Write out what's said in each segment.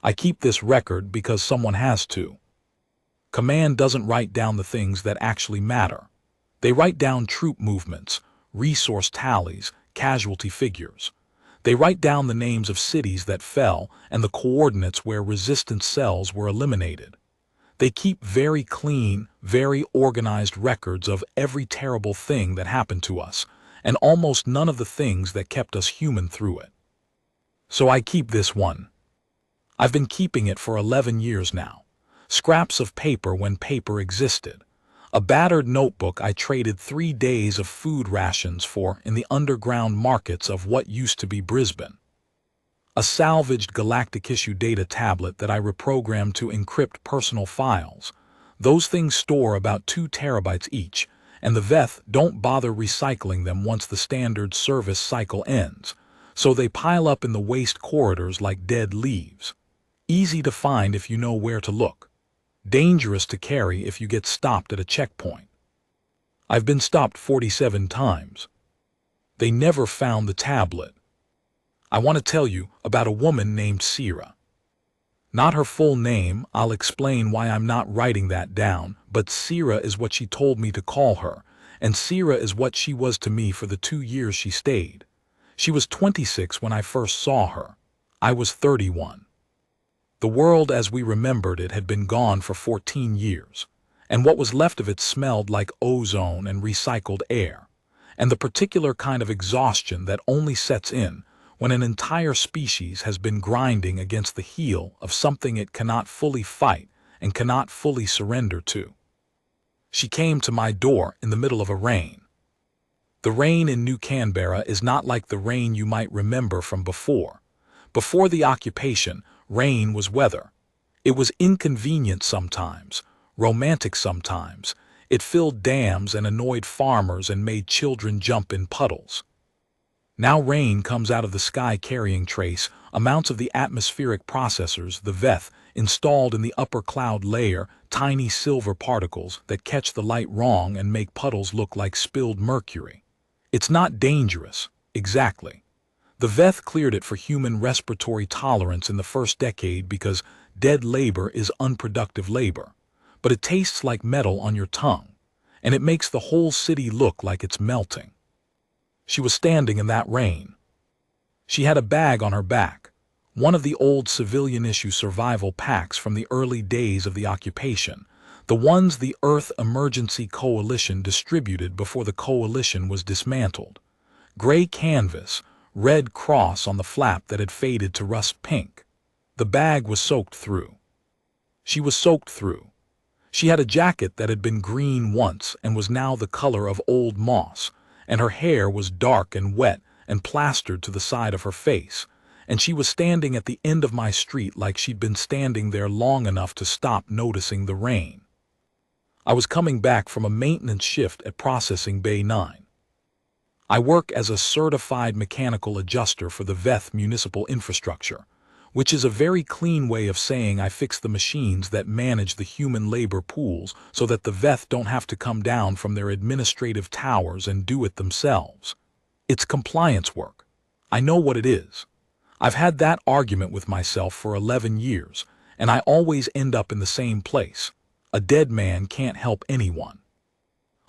I keep this record because someone has to. Command doesn't write down the things that actually matter. They write down troop movements, resource tallies, casualty figures. They write down the names of cities that fell and the coordinates where resistance cells were eliminated. They keep very clean, very organized records of every terrible thing that happened to us, and almost none of the things that kept us human through it. So I keep this one. I've been keeping it for 11 years now. Scraps of paper when paper existed. A battered notebook I traded 3 days of food rations for in the underground markets of what used to be Brisbane. A salvaged galactic issue data tablet that I reprogrammed to encrypt personal files. Those things store about 2 terabytes each, and the Veth don't bother recycling them once the standard service cycle ends, so they pile up in the waste corridors like dead leaves. Easy to find if you know where to look. Dangerous to carry if you get stopped at a checkpoint. I've been stopped 47 times. They never found the tablet. I want to tell you about a woman named Sierra. Not her full name, I'll explain why I'm not writing that down, but Sierra is what she told me to call her, and Sierra is what she was to me for the 2 years she stayed. She was 26 when I first saw her. I was 31. The world as we remembered it had been gone for 14 years, and what was left of it smelled like ozone and recycled air, and the particular kind of exhaustion that only sets in when an entire species has been grinding against the heel of something it cannot fully fight and cannot fully surrender to. She came to my door in the middle of a rain. The rain in New Canberra is not like the rain you might remember from before. Before the occupation, rain was weather. It was inconvenient sometimes, romantic sometimes. It filled dams and annoyed farmers and made children jump in puddles. Now rain comes out of the sky carrying trace amounts of the atmospheric processors, the Veth, installed in the upper cloud layer, tiny silver particles that catch the light wrong and make puddles look like spilled mercury. It's not dangerous, exactly. The Veth cleared it for human respiratory tolerance in the first decade because dead labor is unproductive labor. But it tastes like metal on your tongue, and it makes the whole city look like it's melting. She was standing in that rain. She had a bag on her back, one of the old civilian-issue survival packs from the early days of the occupation, the ones the Earth Emergency Coalition distributed before the coalition was dismantled. Gray canvas, red cross on the flap that had faded to rust pink. The bag was soaked through. She was soaked through. She had a jacket that had been green once and was now the color of old moss, and her hair was dark and wet and plastered to the side of her face, and she was standing at the end of my street like she'd been standing there long enough to stop noticing the rain. I was coming back from a maintenance shift at Processing Bay 9. I work as a certified mechanical adjuster for the Veth municipal infrastructure, which is a very clean way of saying I fix the machines that manage the human labor pools so that the Veth don't have to come down from their administrative towers and do it themselves. It's compliance work. I know what it is. I've had that argument with myself for 11 years, and I always end up in the same place. A dead man can't help anyone.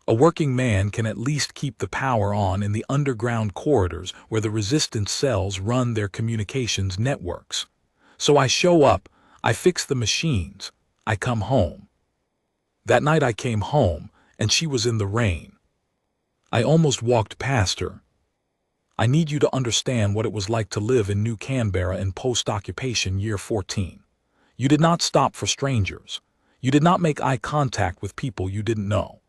A working man can at least keep the power on in the underground corridors where the resistance cells run their communications networks. So I show up, I fix the machines, I come home. That night I came home, and she was in the rain. I almost walked past her. I need you to understand what it was like to live in New Canberra in post-occupation year 14. You did not stop for strangers. You did not make eye contact with people you didn't know.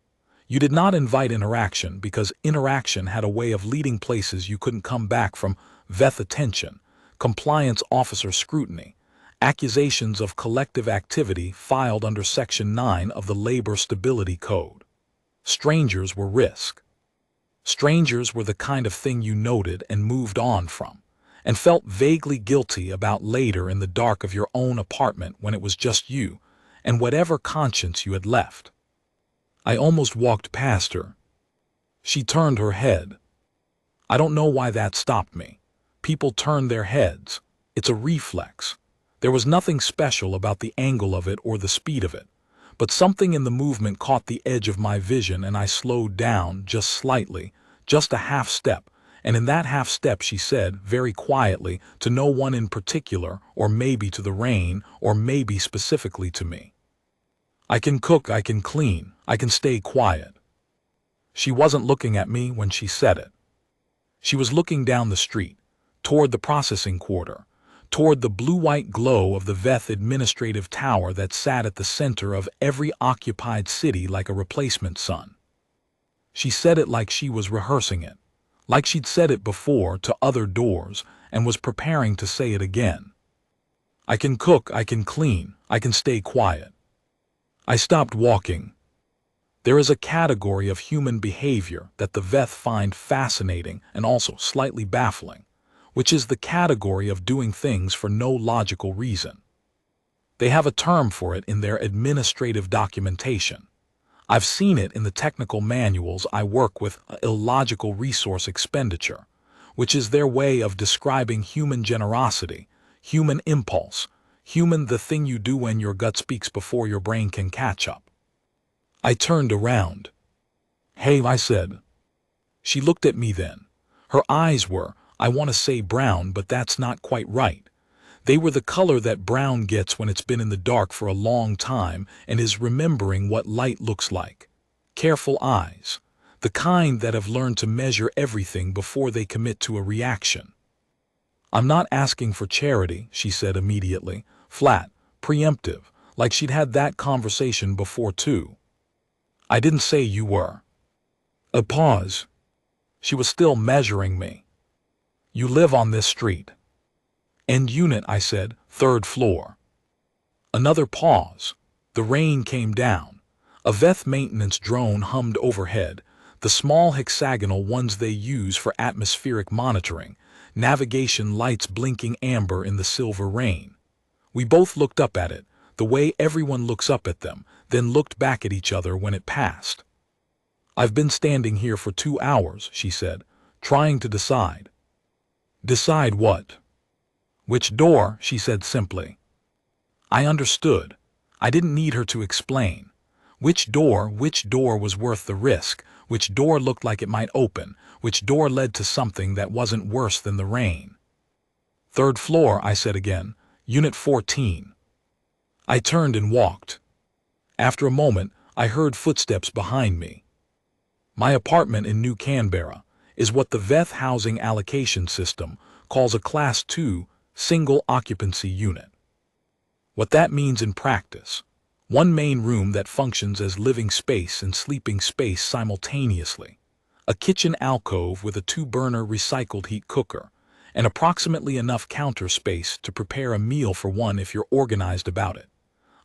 You did not invite interaction because interaction had a way of leading places you couldn't come back from: Veth attention, compliance officer scrutiny, accusations of collective activity filed under Section 9 of the Labor Stability Code. Strangers were risk. Strangers were the kind of thing you noted and moved on from, and felt vaguely guilty about later in the dark of your own apartment when it was just you and whatever conscience you had left. I almost walked past her. She turned her head. I don't know why that stopped me. People turn their heads. It's a reflex. There was nothing special about the angle of it or the speed of it, but something in the movement caught the edge of my vision and I slowed down just slightly, just a half step, and in that half step she said, very quietly, to no one in particular, or maybe to the rain, or maybe specifically to me, "I can cook, I can clean, I can stay quiet." She wasn't looking at me when she said it. She was looking down the street, toward the processing quarter, toward the blue-white glow of the Veth administrative tower that sat at the center of every occupied city like a replacement sun. She said it like she was rehearsing it, like she'd said it before to other doors and was preparing to say it again. "I can cook, I can clean, I can stay quiet." I stopped walking. There is a category of human behavior that the Veth find fascinating and also slightly baffling, which is the category of doing things for no logical reason. They have a term for it in their administrative documentation. I've seen it in the technical manuals I work with, illogical resource expenditure, which is their way of describing human generosity, human impulse, human the thing you do when your gut speaks before your brain can catch up. I turned around. "Hey," I said. She looked at me then. Her eyes were, I want to say brown, but that's not quite right. They were the color that brown gets when it's been in the dark for a long time and is remembering what light looks like. Careful eyes, the kind that have learned to measure everything before they commit to a reaction. "I'm not asking for charity," she said immediately, flat, preemptive, like she'd had that conversation before too. "I didn't say you were." A pause. She was still measuring me. "You live on this street." "End unit," I said, "third floor." Another pause. The rain came down. A Veth maintenance drone hummed overhead, the small hexagonal ones they use for atmospheric monitoring, navigation lights blinking amber in the silver rain. We both looked up at it, the way everyone looks up at them, then looked back at each other when it passed. "I've been standing here for 2 hours," she said, "trying to decide." "Decide what?" "Which door," she said simply. I understood. I didn't need her to explain. Which door was worth the risk, which door looked like it might open, which door led to something that wasn't worse than the rain. "Third floor," I said again, "Unit 14. I turned and walked. After a moment, I heard footsteps behind me. My apartment in New Canberra is what the Veth Housing Allocation System calls a Class 2 single occupancy unit. What that means in practice: one main room that functions as living space and sleeping space simultaneously, a kitchen alcove with a 2-burner recycled heat cooker, and approximately enough counter space to prepare a meal for one if you're organized about it,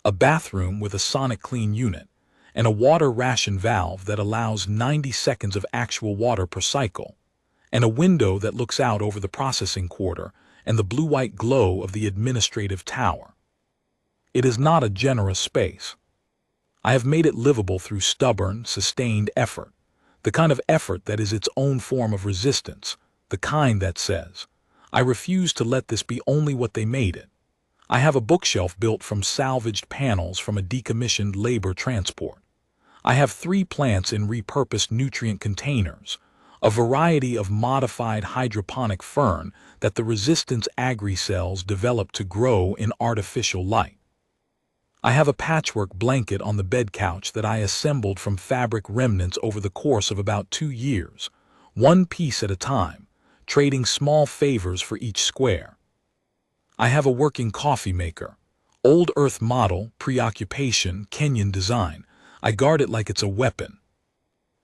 a bathroom with a sonic clean unit, and a water ration valve that allows 90 seconds of actual water per cycle, and a window that looks out over the processing quarter and the blue-white glow of the administrative tower. It is not a generous space. I have made it livable through stubborn, sustained effort, the kind of effort that is its own form of resistance, the kind that says, "I refuse to let this be only what they made it." I have a bookshelf built from salvaged panels from a decommissioned labor transport. I have 3 plants in repurposed nutrient containers, a variety of modified hydroponic fern that the resistance agri-cells develop to grow in artificial light. I have a patchwork blanket on the bed couch that I assembled from fabric remnants over the course of about 2 years, one piece at a time, trading small favors for each square. I have a working coffee maker, old earth model, preoccupation, Kenyan design. I guard it like it's a weapon.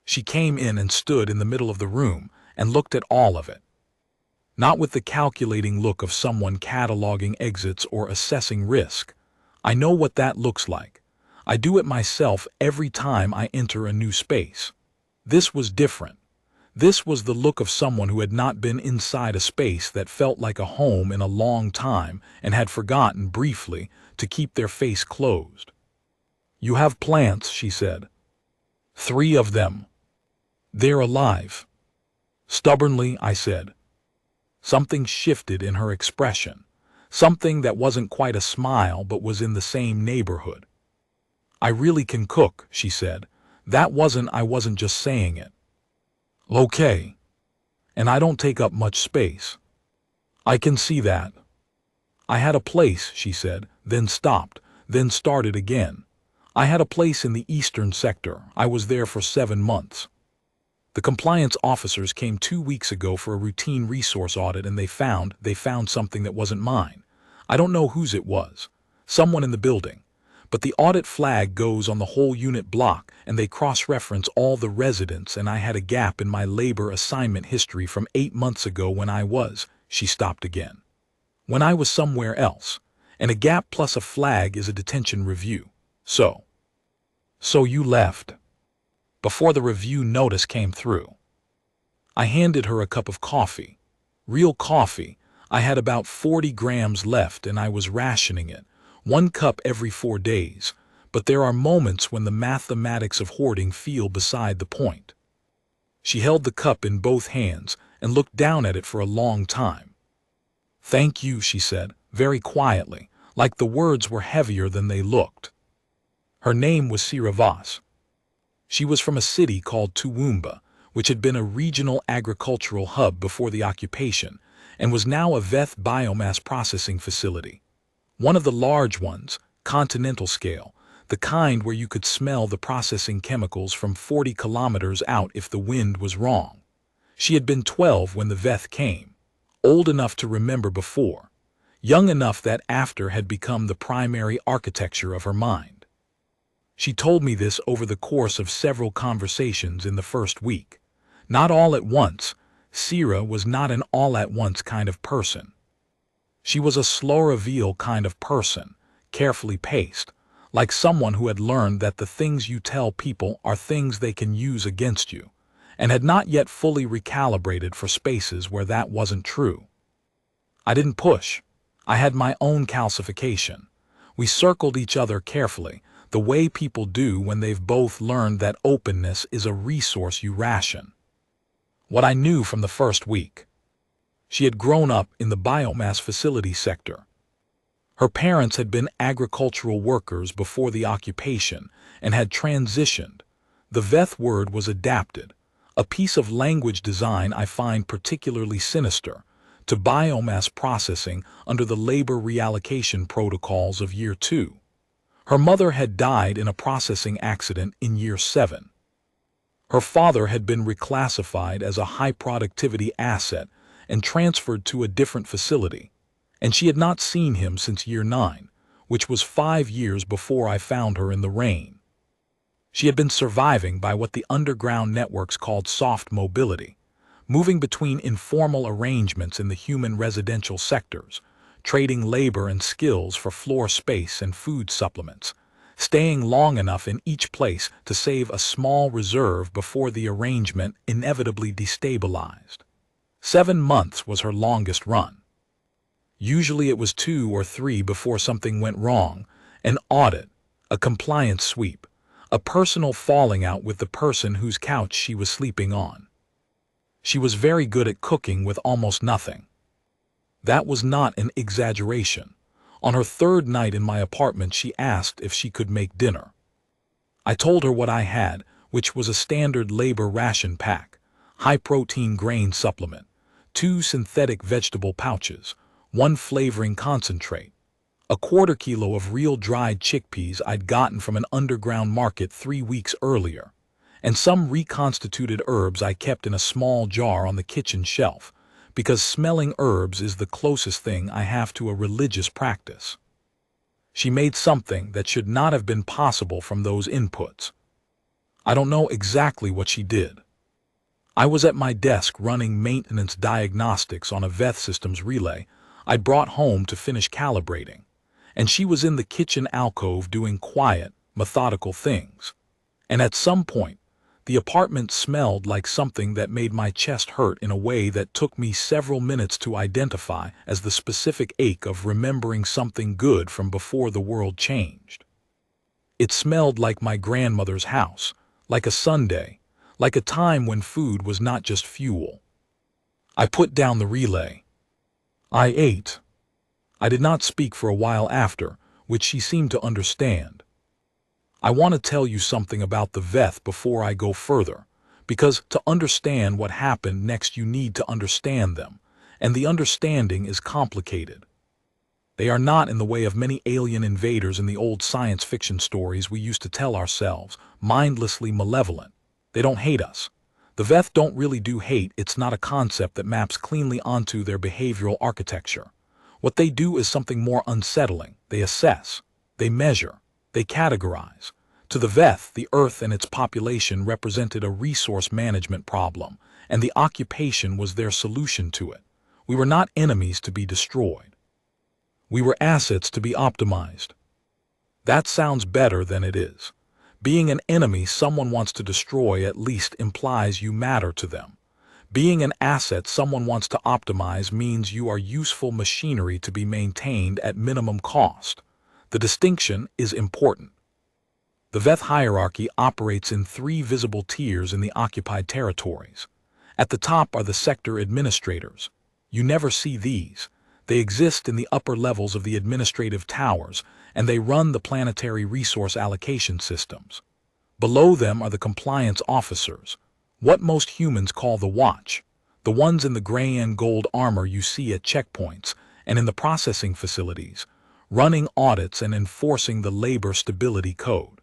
She came in and stood in the middle of the room and looked at all of it. Not with the calculating look of someone cataloging exits or assessing risk. I know what that looks like. I do it myself every time I enter a new space. This was different. This was the look of someone who had not been inside a space that felt like a home in a long time and had forgotten, briefly, to keep their face closed. "You have plants," she said. 3 of them. They're alive." Stubbornly, I said. Something shifted in her expression. Something that wasn't quite a smile but was in the same neighborhood. "I really can cook," she said. I wasn't just saying it. "Okay. And I don't take up much space." "I can see that." "I had a place," she said, then stopped, then started again. "I had a place in the eastern sector. I was there for 7 months. The compliance officers came 2 weeks ago for a routine resource audit, and they found something that wasn't mine. I don't know whose it was. Someone in the building. But the audit flag goes on the whole unit block, and they cross-reference all the residents, and I had a gap in my labor assignment history from 8 months ago when she stopped again. When I was somewhere else. And a gap plus a flag is a detention review. So you left before the review notice came through." I handed her a cup of coffee. Real coffee. I had about 40 grams left and I was rationing it. 1 cup every 4 days. But there are moments when the mathematics of hoarding feel beside the point. She held the cup in both hands and looked down at it for a long time. "Thank you," she said, very quietly, like the words were heavier than they looked. Her name was Sira Voss. She was from a city called Toowoomba, which had been a regional agricultural hub before the occupation, and was now a VETH biomass processing facility. One of the large ones, continental scale, the kind where you could smell the processing chemicals from 40 kilometers out if the wind was wrong. She had been 12 when the VETH came, old enough to remember before, young enough that after had become the primary architecture of her mind. She told me this over the course of several conversations in the first week. Not all at once. Sira was not an all-at-once kind of person. She was a slow reveal kind of person, carefully paced, like someone who had learned that the things you tell people are things they can use against you, and had not yet fully recalibrated for spaces where that wasn't true. I didn't push. I had my own calcification. We circled each other carefully, the way people do when they've both learned that openness is a resource you ration. What I knew from the first week. She had grown up in the biomass facility sector. Her parents had been agricultural workers before the occupation and had transitioned. The VETH word was adapted, a piece of language design I find particularly sinister, to biomass processing under the labor reallocation protocols of year 2. Her mother had died in a processing accident in year 7. Her father had been reclassified as a high-productivity asset and transferred to a different facility, and she had not seen him since year 9, which was 5 years before I found her in the rain. She had been surviving by what the underground networks called soft mobility, moving between informal arrangements in the human residential sectors, trading labor and skills for floor space and food supplements, staying long enough in each place to save a small reserve before the arrangement inevitably destabilized. 7 months was her longest run. Usually it was 2 or 3 before something went wrong, an audit, a compliance sweep, a personal falling out with the person whose couch she was sleeping on. She was very good at cooking with almost nothing. That was not an exaggeration. On her 3rd night in my apartment, she asked if she could make dinner. I told her what I had, which was a standard labor ration pack, high-protein grain supplement, 2 synthetic vegetable pouches, 1 flavoring concentrate, a 1/4 kilo of real dried chickpeas I'd gotten from an underground market 3 weeks earlier, and some reconstituted herbs I kept in a small jar on the kitchen shelf, because smelling herbs is the closest thing I have to a religious practice. She made something that should not have been possible from those inputs. I don't know exactly what she did. I was at my desk running maintenance diagnostics on a VETH Systems relay I'd brought home to finish calibrating, and she was in the kitchen alcove doing quiet, methodical things. And at some point, the apartment smelled like something that made my chest hurt in a way that took me several minutes to identify as the specific ache of remembering something good from before the world changed. It smelled like my grandmother's house, like a Sunday, like a time when food was not just fuel. I put down the relay. I ate. I did not speak for a while after, which she seemed to understand. I want to tell you something about the Veth before I go further, because to understand what happened next you need to understand them, and the understanding is complicated. They are not in the way of many alien invaders in the old science fiction stories we used to tell ourselves, mindlessly malevolent. They don't hate us. The Veth don't really do hate. It's not a concept that maps cleanly onto their behavioral architecture. What they do is something more unsettling. They assess, they measure, they categorize. To the Veth, the Earth and its population represented a resource management problem, and the occupation was their solution to it. We were not enemies to be destroyed. We were assets to be optimized. That sounds better than it is. Being an enemy someone wants to destroy at least implies you matter to them. Being an asset someone wants to optimize means you are useful machinery to be maintained at minimum cost. The distinction is important. The Veth hierarchy operates in 3 visible tiers in the occupied territories. At the top are the sector administrators. You never see these. They exist in the upper levels of the administrative towers, and they run the planetary resource allocation systems. Below them are the compliance officers, what most humans call the Watch, the ones in the gray and gold armor you see at checkpoints and in the processing facilities, running audits and enforcing the labor stability code.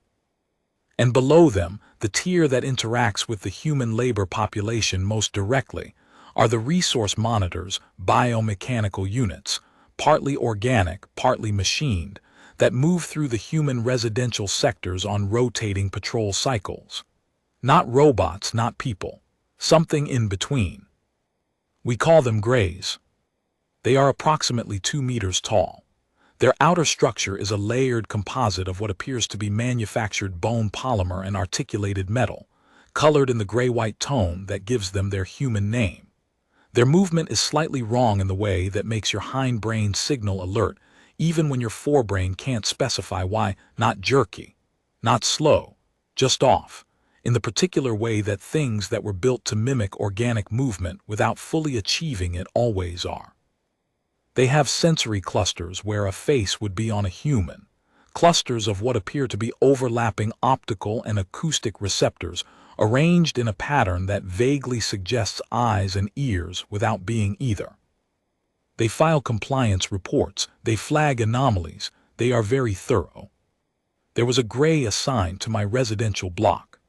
And below them, the tier that interacts with the human labor population most directly, are the resource monitors, biomechanical units, partly organic, partly machined, that move through the human residential sectors on rotating patrol cycles. Not robots, not people. Something in between. We call them Greys. They are approximately 2 meters tall. Their outer structure is a layered composite of what appears to be manufactured bone polymer and articulated metal, colored in the gray-white tone that gives them their human name. Their movement is slightly wrong in the way that makes your hindbrain signal alert, even when your forebrain can't specify why. Not jerky, not slow, just off, in the particular way that things that were built to mimic organic movement without fully achieving it always are. They have sensory clusters where a face would be on a human, clusters of what appear to be overlapping optical and acoustic receptors arranged in a pattern that vaguely suggests eyes and ears without being either. They file compliance reports, they flag anomalies, they are very thorough. There was a Grey assigned to my residential block.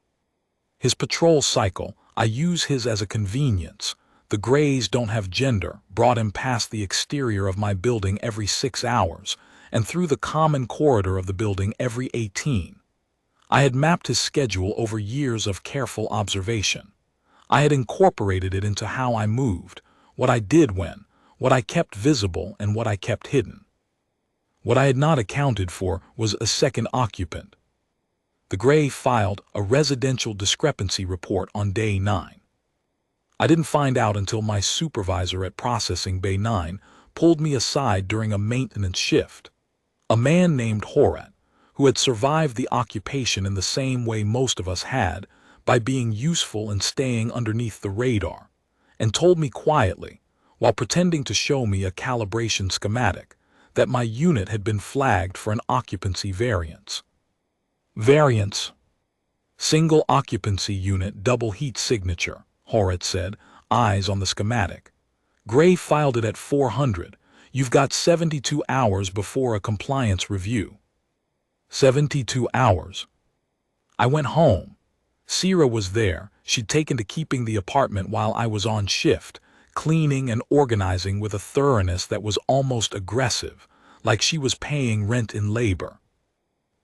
His patrol cycle, I use his as a convenience. The Greys don't have gender, brought him past the exterior of my building every 6 hours, and through the common corridor of the building every 18. I had mapped his schedule over years of careful observation. I had incorporated it into how I moved, what I did when, what I kept visible and what I kept hidden. What I had not accounted for was a second occupant. The Grey filed a residential discrepancy report on day 9. I didn't find out until my supervisor at Processing Bay 9 pulled me aside during a maintenance shift. A man named Horat, who had survived the occupation in the same way most of us had, by being useful and staying underneath the radar, and told me quietly, while pretending to show me a calibration schematic, that my unit had been flagged for an occupancy variance. Variance. Single occupancy unit double heat signature, Horat said, eyes on the schematic. Grey filed it at 400. You've got 72 hours before a compliance review. 72 hours. I went home. Sierra was there. She'd taken to keeping the apartment while I was on shift, cleaning and organizing with a thoroughness that was almost aggressive, like she was paying rent in labor.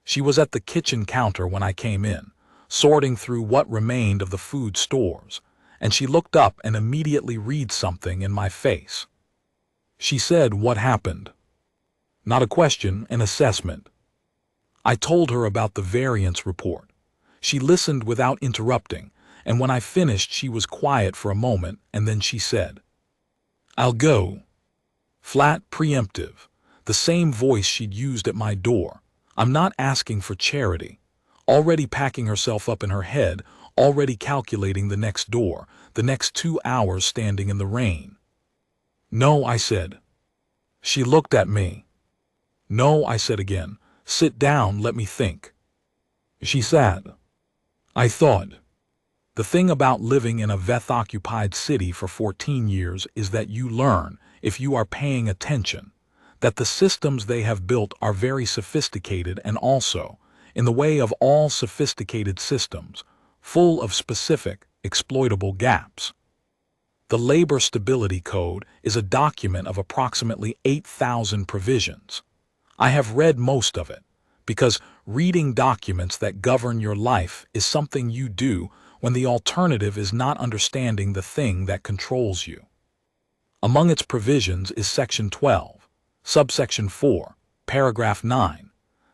She was at the kitchen counter when I came in, sorting through what remained of the food stores, and she looked up and immediately read something in my face. She said, "What happened?" Not a question, an assessment. I told her about the variance report. She listened without interrupting, and when I finished she was quiet for a moment, and then she said, "I'll go." Flat, preemptive, the same voice she'd used at my door. I'm not asking for charity. Already packing herself up in her head, already calculating the next door, the next 2 hours standing in the rain. "No," I said. She looked at me. No, I said again. Sit down, let me think. She sat. I thought. The thing about living in a Veth-occupied city for 14 years is that you learn, if you are paying attention, that the systems they have built are very sophisticated and also, in the way of all sophisticated systems, full of specific, exploitable gaps. The Labor Stability Code is a document of approximately 8,000 provisions. I have read most of it, because reading documents that govern your life is something you do when the alternative is not understanding the thing that controls you. Among its provisions is Section 12, Subsection 4, Paragraph 9,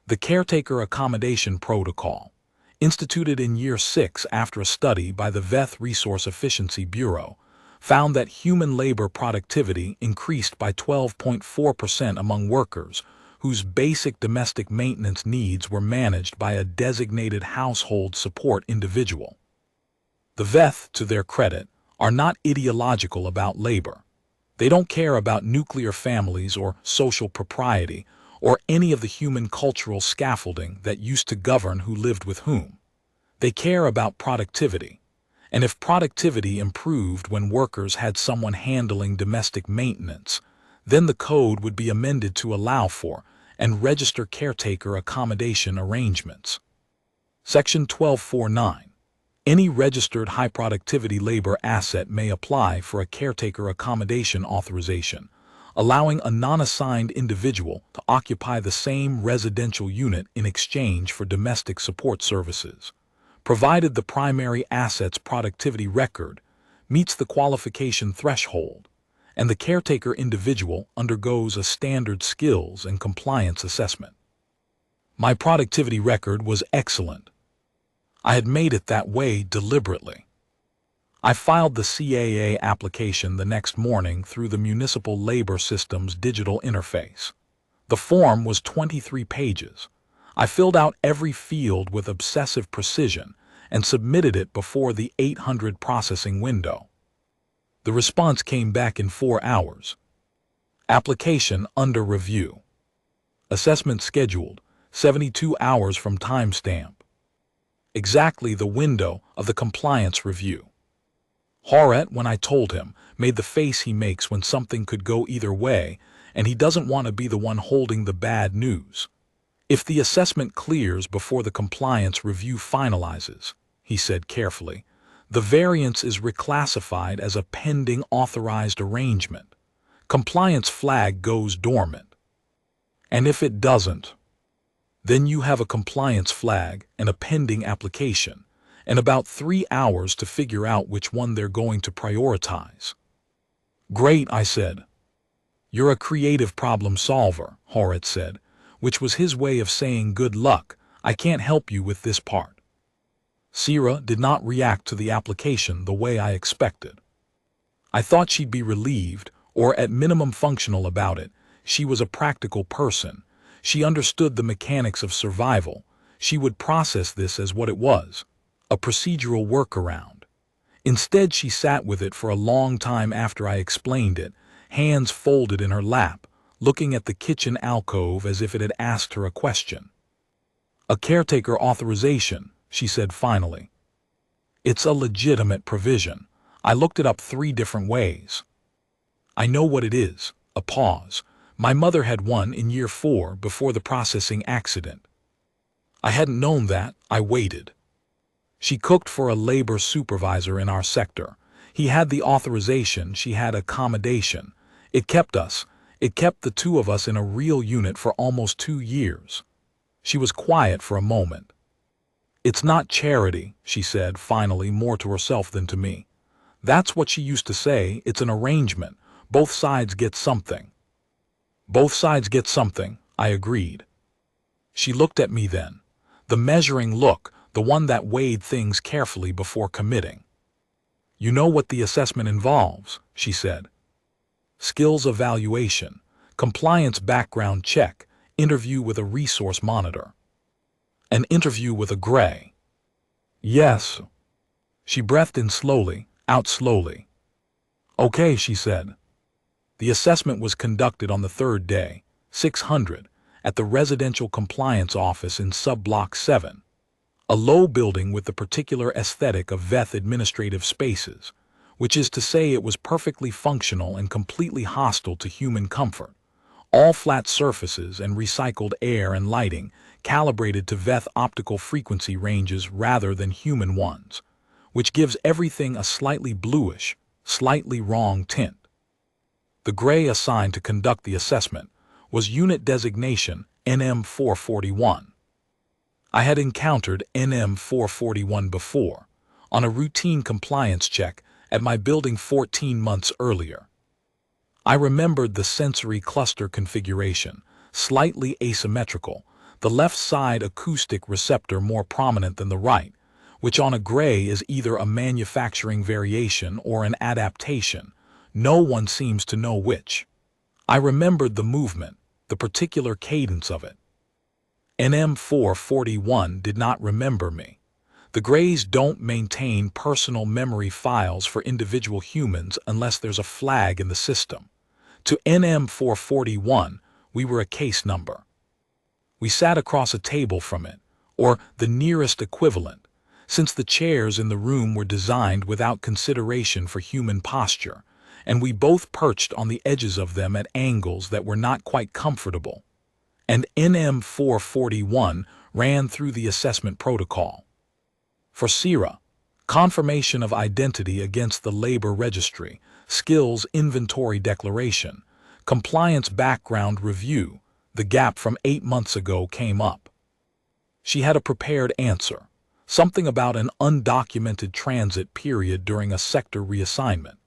the Caretaker Accommodation Protocol, instituted in Year 6 after a study by the Veth Resource Efficiency Bureau, found that human labor productivity increased by 12.4% among workers whose basic domestic maintenance needs were managed by a designated household support individual. The Veth, to their credit, are not ideological about labor. They don't care about nuclear families or social propriety or any of the human cultural scaffolding that used to govern who lived with whom. They care about productivity. And if productivity improved when workers had someone handling domestic maintenance, then the code would be amended to allow for and register caretaker accommodation arrangements. Section 1249. Any registered high-productivity labor asset may apply for a caretaker accommodation authorization, allowing a non-assigned individual to occupy the same residential unit in exchange for domestic support services, provided the primary asset's productivity record meets the qualification threshold, and the caretaker individual undergoes a standard skills and compliance assessment. My productivity record was excellent. I had made it that way deliberately. I filed the CAA application the next morning through the Municipal Labor System's digital interface. The form was 23 pages. I filled out every field with obsessive precision and submitted it before the 800 processing window. The response came back in 4 hours. Application under review. Assessment scheduled, 72 hours from timestamp. Exactly the window of the compliance review. Horet, when I told him, made the face he makes when something could go either way, and he doesn't want to be the one holding the bad news. If the assessment clears before the compliance review finalizes, he said carefully, the variance is reclassified as a pending authorized arrangement. Compliance flag goes dormant. And if it doesn't, then you have a compliance flag and a pending application, and about 3 hours to figure out which one they're going to prioritize. Great, I said. You're a creative problem solver, Horet said, which was his way of saying good luck, I can't help you with this part. Sierra did not react to the application the way I expected. I thought she'd be relieved, or at minimum functional about it. She was a practical person. She understood the mechanics of survival. She would process this as what it was, a procedural workaround. Instead, she sat with it for a long time after I explained it, hands folded in her lap, looking at the kitchen alcove as if it had asked her a question. A caretaker authorization, she said finally. It's a legitimate provision. I looked it up 3 different ways. I know what it is. A pause. My mother had one in year 4 before the processing accident. I hadn't known that. I waited. She cooked for a labor supervisor in our sector. He had the authorization, she had accommodation. It kept the 2 of us in a real unit for almost 2 years. She was quiet for a moment. It's not charity, she said, finally, more to herself than to me. That's what she used to say, it's an arrangement. Both sides get something. Both sides get something, I agreed. She looked at me then. The measuring look, the one that weighed things carefully before committing. You know what the assessment involves, she said. Skills evaluation, compliance background check, interview with a resource monitor. An interview with a gray. Yes. She breathed in slowly, out slowly. Okay, she said. The assessment was conducted on the third day, 600, at the Residential Compliance Office in Sub-Block 7, a low building with the particular aesthetic of VETH administrative spaces, which is to say it was perfectly functional and completely hostile to human comfort. All flat surfaces and recycled air and lighting calibrated to VETH optical frequency ranges rather than human ones, which gives everything a slightly bluish, slightly wrong tint. The gray assigned to conduct the assessment was unit designation NM441. I had encountered NM441 before, on a routine compliance check at my building 14 months earlier. I remembered the sensory cluster configuration, slightly asymmetrical, the left side acoustic receptor more prominent than the right, which on a gray is either a manufacturing variation or an adaptation. No one seems to know which. I remembered the movement, the particular cadence of it. NM441 did not remember me. The grays don't maintain personal memory files for individual humans unless there's a flag in the system. To NM441, we were a case number. We sat across a table from it, or the nearest equivalent, since the chairs in the room were designed without consideration for human posture, and we both perched on the edges of them at angles that were not quite comfortable. And NM441 ran through the assessment protocol. For CIRA, confirmation of identity against the labor registry, skills inventory declaration, compliance background review, the gap from 8 months ago came up. She had a prepared answer, something about an undocumented transit period during a sector reassignment,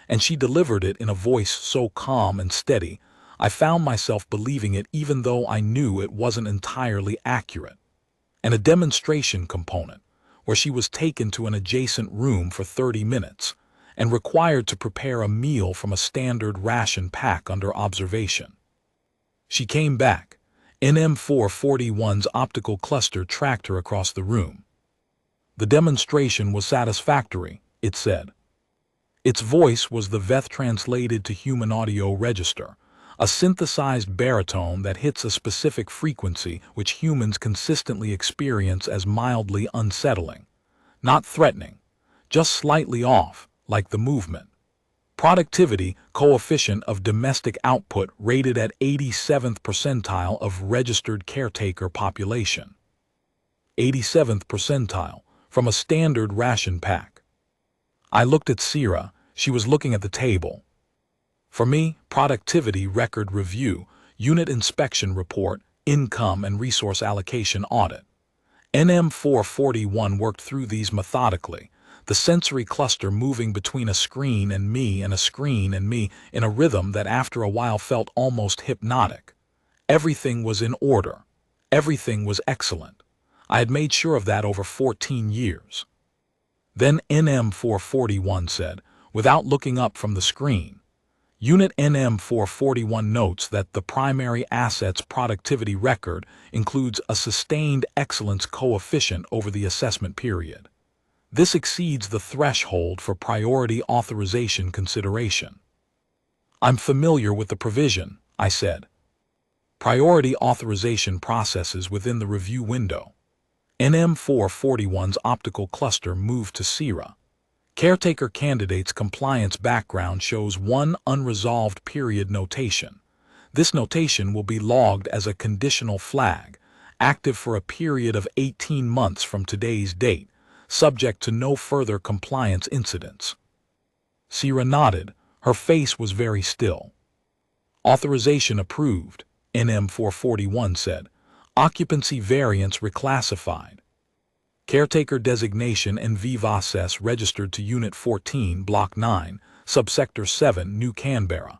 and she delivered it in a voice so calm and steady, I found myself believing it even though I knew it wasn't entirely accurate. And a demonstration component, where she was taken to an adjacent room for 30 minutes and required to prepare a meal from a standard ration pack under observation. She came back. NM441's optical cluster tracked her across the room. The demonstration was satisfactory, it said. Its voice was the VETH translated to human audio register, a synthesized baritone that hits a specific frequency which humans consistently experience as mildly unsettling. Not threatening, just slightly off, like the movement. Productivity coefficient of domestic output rated at 87th percentile of registered caretaker population. 87th percentile, from a standard ration pack. I looked at Sierra. She was looking at the table. For me, productivity record review, unit inspection report, income and resource allocation audit. NM441 worked through these methodically, the sensory cluster moving between a screen and me and a screen and me in a rhythm that after a while felt almost hypnotic. Everything was in order. Everything was excellent. I had made sure of that over 14 years. Then NM441 said, without looking up from the screen, Unit NM441 notes that the primary asset's productivity record includes a sustained excellence coefficient over the assessment period. This exceeds the threshold for priority authorization consideration. I'm familiar with the provision, I said. Priority authorization processes within the review window. NM441's optical cluster moved to CIRA. Caretaker candidate's compliance background shows one unresolved period notation. This notation will be logged as a conditional flag, active for a period of 18 months from today's date, subject to no further compliance incidents. CIRA nodded. Her face was very still. Authorization approved, NM441 said. Occupancy variance reclassified. Caretaker designation and VIVASS registered to Unit 14, Block 9, Subsector 7, New Canberra.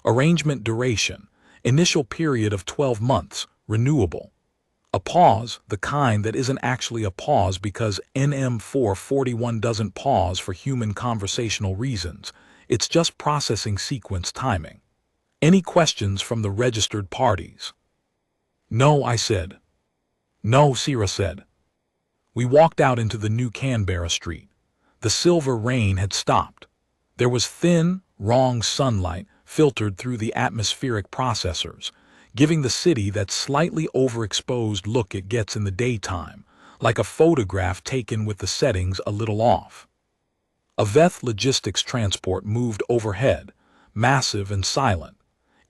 Arrangement duration, initial period of 12 months, renewable. A pause, the kind that isn't actually a pause because NM441 doesn't pause for human conversational reasons. It's just processing sequence timing. Any questions from the registered parties? No, I said. No, Sierra said. We walked out into the New Canberra street. The silver rain had stopped. There was thin, wrong sunlight filtered through the atmospheric processors, giving the city that slightly overexposed look it gets in the daytime, like a photograph taken with the settings a little off. A Veth logistics transport moved overhead, massive and silent,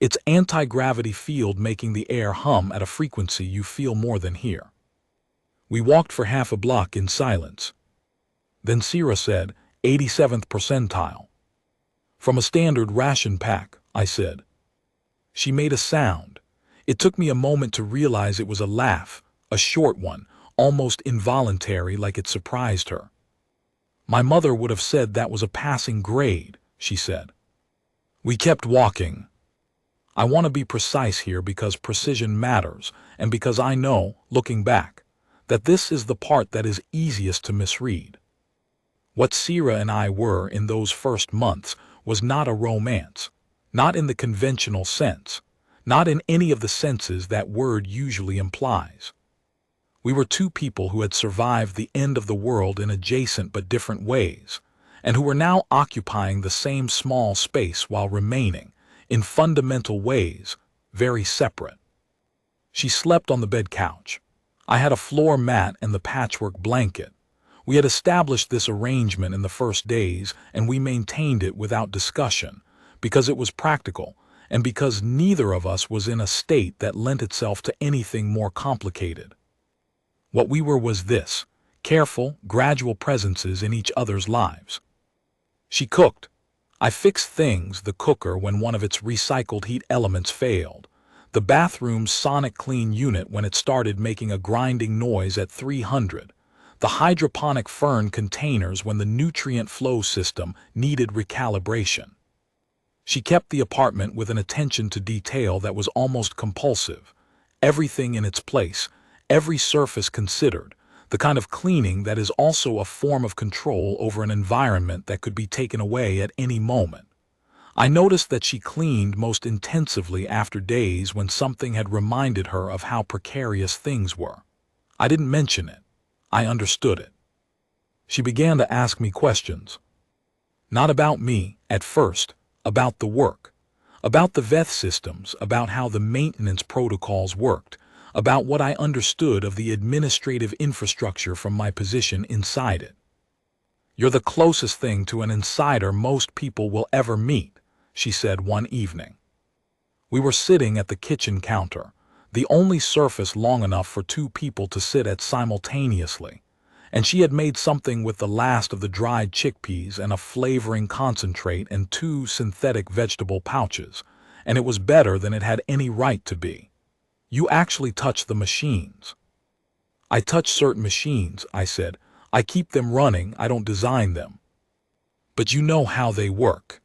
its anti-gravity field making the air hum at a frequency you feel more than hear. We walked for half a block in silence. Then Sierra said, 87th percentile. From a standard ration pack, I said. She made a sound. It took me a moment to realize it was a laugh, a short one, almost involuntary, like it surprised her. My mother would have said that was a passing grade, she said. We kept walking. I want to be precise here because precision matters, and because I know, looking back, that this is the part that is easiest to misread. What Sierra and I were in those first months was not a romance, not in the conventional sense, not in any of the senses that word usually implies. We were two people who had survived the end of the world in adjacent but different ways, and who were now occupying the same small space while remaining, in fundamental ways, very separate. She slept on the bed couch. I had a floor mat and the patchwork blanket. We had established this arrangement in the first days, and we maintained it without discussion, because it was practical, and because neither of us was in a state that lent itself to anything more complicated. What we were was this: careful, gradual presences in each other's lives. She cooked. I fixed things, the cooker when one of its recycled heat elements failed, the bathroom's sonic clean unit when it started making a grinding noise at 300, the hydroponic fern containers when the nutrient flow system needed recalibration. She kept the apartment with an attention to detail that was almost compulsive, everything in its place, every surface considered, the kind of cleaning that is also a form of control over an environment that could be taken away at any moment. I noticed that she cleaned most intensively after days when something had reminded her of how precarious things were. I didn't mention it. I understood it. She began to ask me questions. Not about me, at first, about the work, about the Veth systems, about how the maintenance protocols worked, about what I understood of the administrative infrastructure from my position inside it. You're the closest thing to an insider most people will ever meet, she said one evening. We were sitting at the kitchen counter, the only surface long enough for two people to sit at simultaneously, and she had made something with the last of the dried chickpeas and a flavoring concentrate and 2 synthetic vegetable pouches, and it was better than it had any right to be. You actually touch the machines. I touch certain machines, I said. I keep them running, I don't design them. But you know how they work.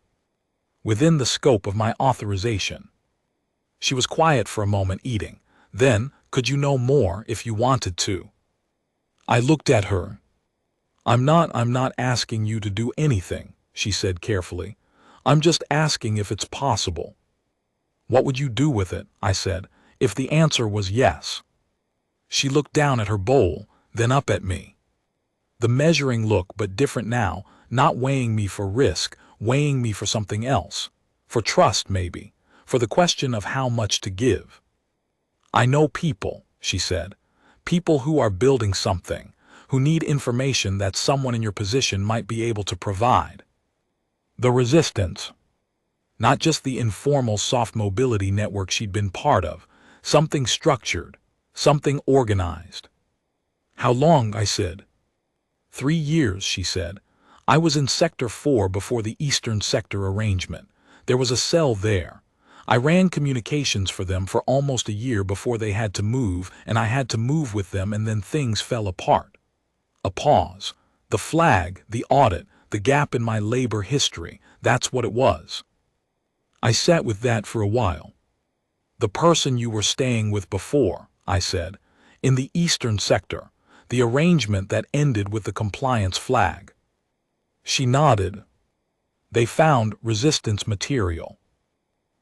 Within the scope of my authorization. She was quiet for a moment eating. Then, could you know more if you wanted to? I looked at her. I'm not asking you to do anything, she said carefully. I'm just asking if it's possible. What would you do with it, I said, if the answer was yes? She looked down at her bowl, then up at me. The measuring look, but different now, not weighing me for risk, weighing me for something else. For trust, maybe. For the question of how much to give. I know people, she said. People who are building something, who need information that someone in your position might be able to provide. The resistance. Not just the informal soft mobility network she'd been part of, something structured, something organized. How long, I said. 3 years, she said. I was in Sector 4 before the Eastern Sector arrangement. There was a cell there. I ran communications for them for almost a year before they had to move, and I had to move with them, and then things fell apart. A pause. The flag, the audit, the gap in my labor history, that's what it was. I sat with that for a while. The person you were staying with before, I said, in the Eastern Sector, the arrangement that ended with the compliance flag. She nodded. They found resistance material.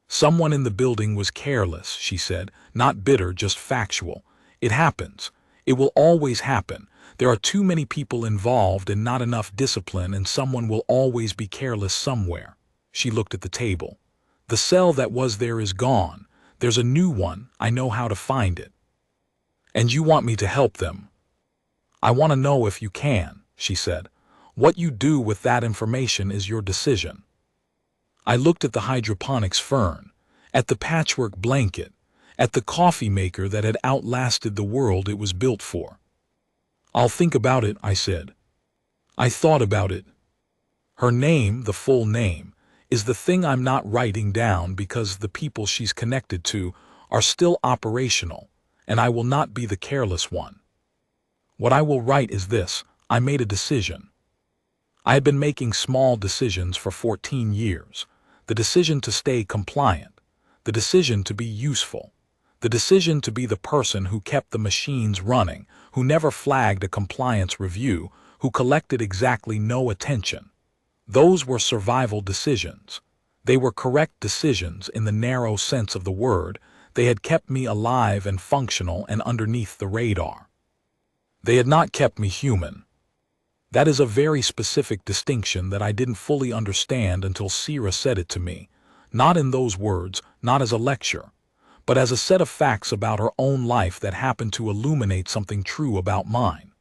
Someone in the building was careless, she said, not bitter, just factual. It happens. It will always happen. There are too many people involved and not enough discipline, and someone will always be careless somewhere. She looked at the table. The cell that was there is gone. There's a new one. I know how to find it. And you want me to help them? I want to know if you can, she said. What you do with that information is your decision. I looked at the hydroponics fern, at the patchwork blanket, at the coffee maker that had outlasted the world it was built for. I'll think about it, I said. I thought about it. Her name, the full name, is the thing I'm not writing down because the people she's connected to are still operational, and I will not be the careless one. What I will write is this: I made a decision. I had been making small decisions for 14 years. The decision to stay compliant, the decision to be useful, the decision to be the person who kept the machines running, who never flagged a compliance review, who collected exactly no attention. Those were survival decisions. They were correct decisions in the narrow sense of the word. They had kept me alive and functional and underneath the radar. They had not kept me human. That is a very specific distinction that I didn't fully understand until Sierra said it to me, not in those words, not as a lecture, but as a set of facts about her own life that happened to illuminate something true about mine.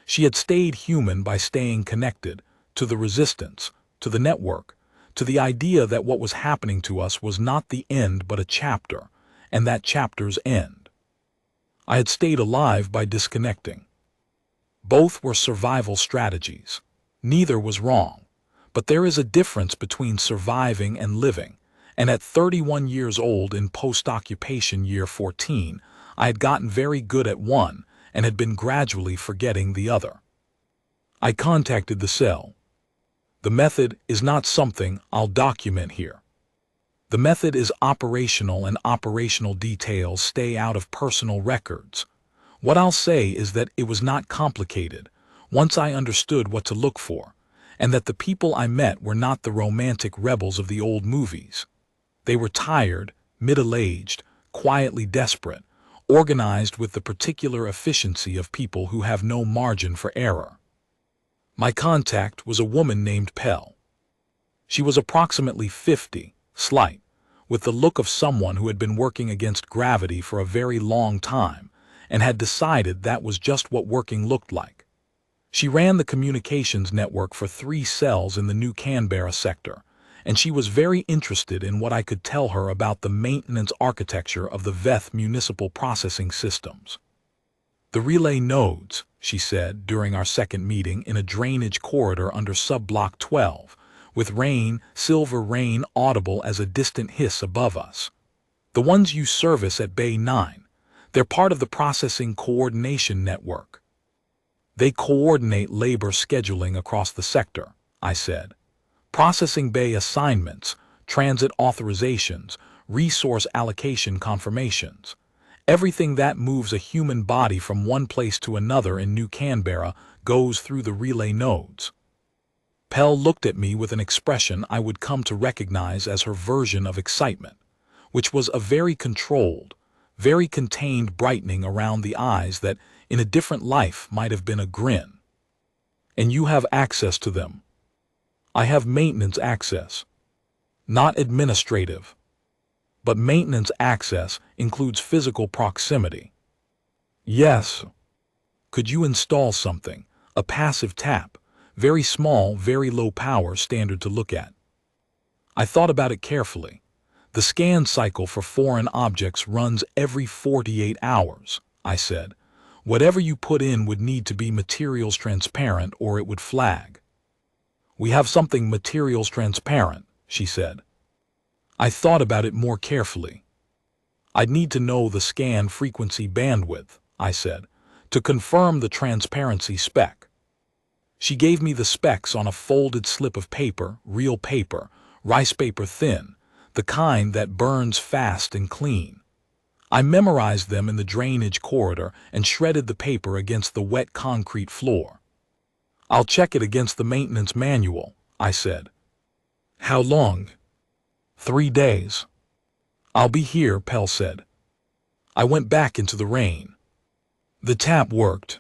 She had stayed human by staying connected to the resistance, to the network, to the idea that what was happening to us was not the end but a chapter, and that chapter's end. I had stayed alive by disconnecting. Both were survival strategies. Neither was wrong. But there is a difference between surviving and living, and at 31 years old in post-occupation year 14, I had gotten very good at one and had been gradually forgetting the other. I contacted the cell. The method is not something I'll document here. The method is operational, and operational details stay out of personal records. What I'll say is that it was not complicated once I understood what to look for, and that the people I met were not the romantic rebels of the old movies. They were tired, middle-aged, quietly desperate, organized with the particular efficiency of people who have no margin for error. My contact was a woman named Pell. She was approximately 50, slight, with the look of someone who had been working against gravity for a very long time and had decided that was just what working looked like. She ran the communications network for 3 cells in the New Canberra sector, and she was very interested in what I could tell her about the maintenance architecture of the VETH municipal processing systems. The relay nodes, she said during our second meeting in a drainage corridor under sub-block 12, with rain, silver rain audible as a distant hiss above us. The ones you service at Bay 9. They're part of the processing coordination network. They coordinate labor scheduling across the sector, I said. Processing bay assignments, transit authorizations, resource allocation confirmations. Everything that moves a human body from one place to another in New Canberra goes through the relay nodes. Pell looked at me with an expression I would come to recognize as her version of excitement, which was a very controlled, very contained brightening around the eyes that, in a different life, might have been a grin. And you have access to them. I have maintenance access. Not administrative. But maintenance access includes physical proximity. Yes. Could you install something, a passive tap, very small, very low power, standard to look at? I thought about it carefully. The scan cycle for foreign objects runs every 48 hours, I said. Whatever you put in would need to be materials transparent or it would flag. We have something materials transparent, she said. I thought about it more carefully. I'd need to know the scan frequency bandwidth, I said, to confirm the transparency spec. She gave me the specs on a folded slip of paper, real paper, rice paper thin, the kind that burns fast and clean. I memorized them in the drainage corridor and shredded the paper against the wet concrete floor. I'll check it against the maintenance manual, I said. How long? 3 days. I'll be here, Pell said. I went back into the rain. The tap worked.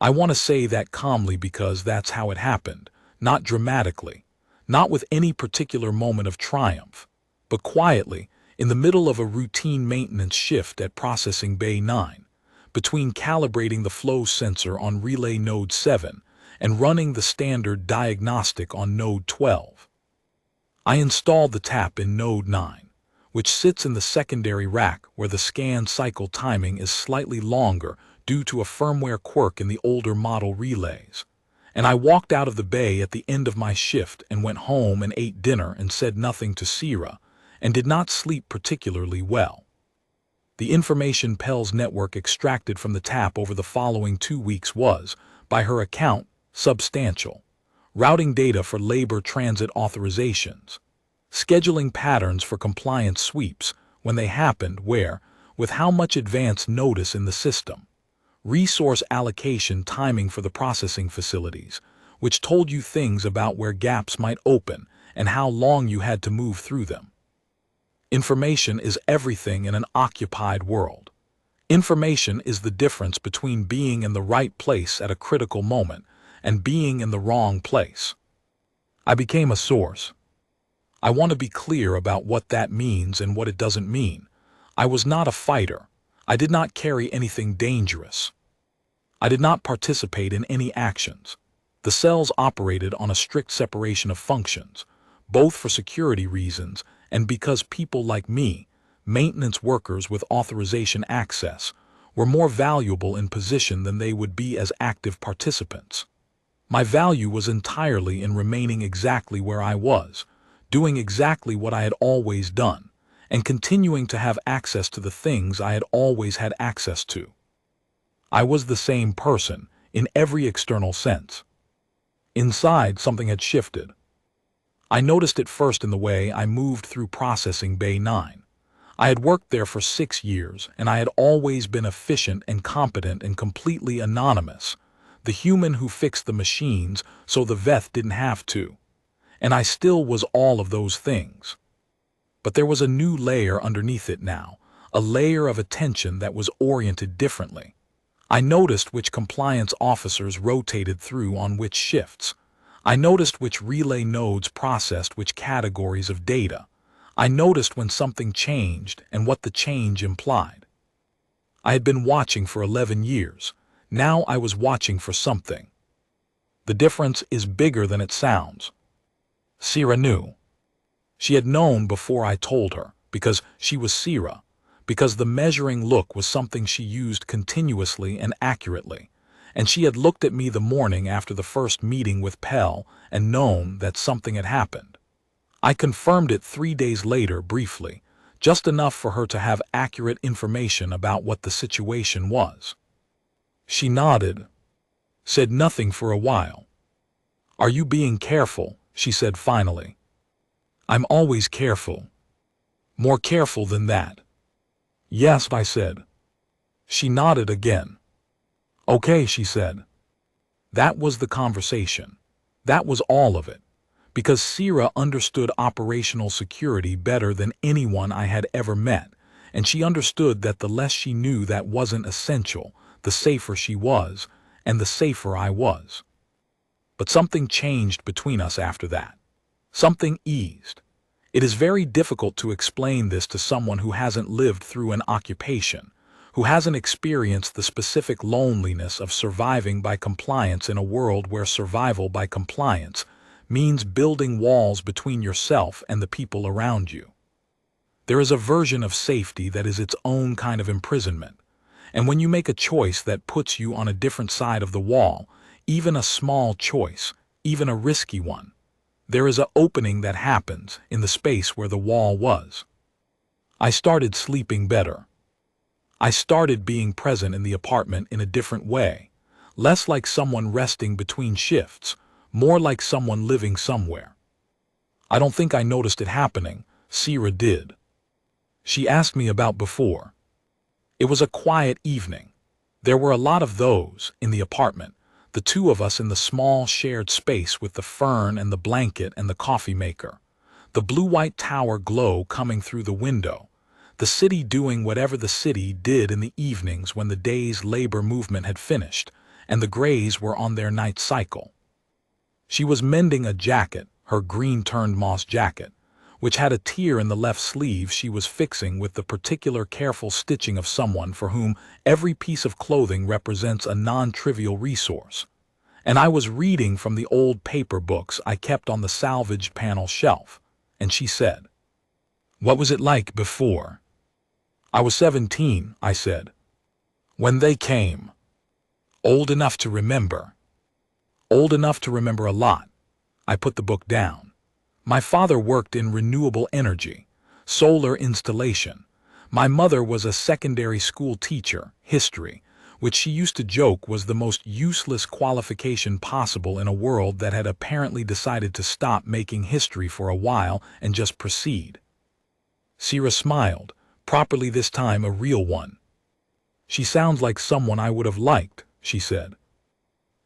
I want to say that calmly because that's how it happened, not dramatically, not with any particular moment of triumph, But quietly, in the middle of a routine maintenance shift at Processing Bay 9, between calibrating the flow sensor on Relay Node 7 and running the standard diagnostic on Node 12, I installed the tap in Node 9, which sits in the secondary rack where the scan cycle timing is slightly longer due to a firmware quirk in the older model relays. And I walked out of the bay at the end of my shift and went home and ate dinner and said nothing to Sierra, and did not sleep particularly well. The information Pell's network extracted from the tap over the following 2 weeks was, by her account, substantial. Routing data for labor transit authorizations, scheduling patterns for compliance sweeps when they happened where, with how much advance notice in the system, resource allocation timing for the processing facilities, which told you things about where gaps might open and how long you had to move through them. Information is everything in an occupied world. Information is the difference between being in the right place at a critical moment and being in the wrong place. I became a source. I want to be clear about what that means and what it doesn't mean. I was not a fighter. I did not carry anything dangerous. I did not participate in any actions. The cells operated on a strict separation of functions, both for security reasons and because people like me, maintenance workers with authorization access, were more valuable in position than they would be as active participants. My value was entirely in remaining exactly where I was, doing exactly what I had always done, and continuing to have access to the things I had always had access to. I was the same person, in every external sense. Inside, something had shifted. I noticed it first in the way I moved through Processing Bay 9. I had worked there for 6 years, and I had always been efficient and competent and completely anonymous, the human who fixed the machines so the Veth didn't have to. And I still was all of those things. But there was a new layer underneath it now, a layer of attention that was oriented differently. I noticed which compliance officers rotated through on which shifts. I noticed which relay nodes processed which categories of data. I noticed when something changed and what the change implied. I had been watching for 11 years. Now I was watching for something. The difference is bigger than it sounds. Sierra knew. She had known before I told her, because she was Sierra, because the measuring look was something she used continuously and accurately, and she had looked at me the morning after the first meeting with Pell and known that something had happened. I confirmed it 3 days later briefly, just enough for her to have accurate information about what the situation was. She nodded, said nothing for a while. "Are you being careful?" she said finally. "I'm always careful. More careful than that." "Yes," I said. She nodded again. "Okay," she said. That was the conversation. That was all of it. Because Sierra understood operational security better than anyone I had ever met, and she understood that the less she knew that wasn't essential, the safer she was, and the safer I was. But something changed between us after that. Something eased. It is very difficult to explain this to someone who hasn't lived through an occupation, who hasn't experienced the specific loneliness of surviving by compliance in a world where survival by compliance means building walls between yourself and the people around you. There is a version of safety that is its own kind of imprisonment, and when you make a choice that puts you on a different side of the wall, even a small choice, even a risky one, there is an opening that happens in the space where the wall was. I started sleeping better. I started being present in the apartment in a different way, less like someone resting between shifts, more like someone living somewhere. I don't think I noticed it happening. Sierra did. She asked me about before. It was a quiet evening. There were a lot of those in the apartment, the two of us in the small shared space with the fern and the blanket and the coffee maker, the blue-white tower glow coming through the window, the city doing whatever the city did in the evenings when the day's labor movement had finished and the grays were on their night cycle. She was mending a jacket, her green-turned moss jacket, which had a tear in the left sleeve she was fixing with the particular careful stitching of someone for whom every piece of clothing represents a non-trivial resource. And I was reading from the old paper books I kept on the salvaged panel shelf, and she said, "What was it like before?" "I was 17, I said. "When they came." "Old enough to remember?" "Old enough to remember a lot." I put the book down. My father worked in renewable energy, solar installation. My mother was a secondary school teacher, history, which she used to joke was the most useless qualification possible in a world that had apparently decided to stop making history for a while and just proceed. Sierra smiled, properly this time a real one. "She sounds like someone I would have liked," she said.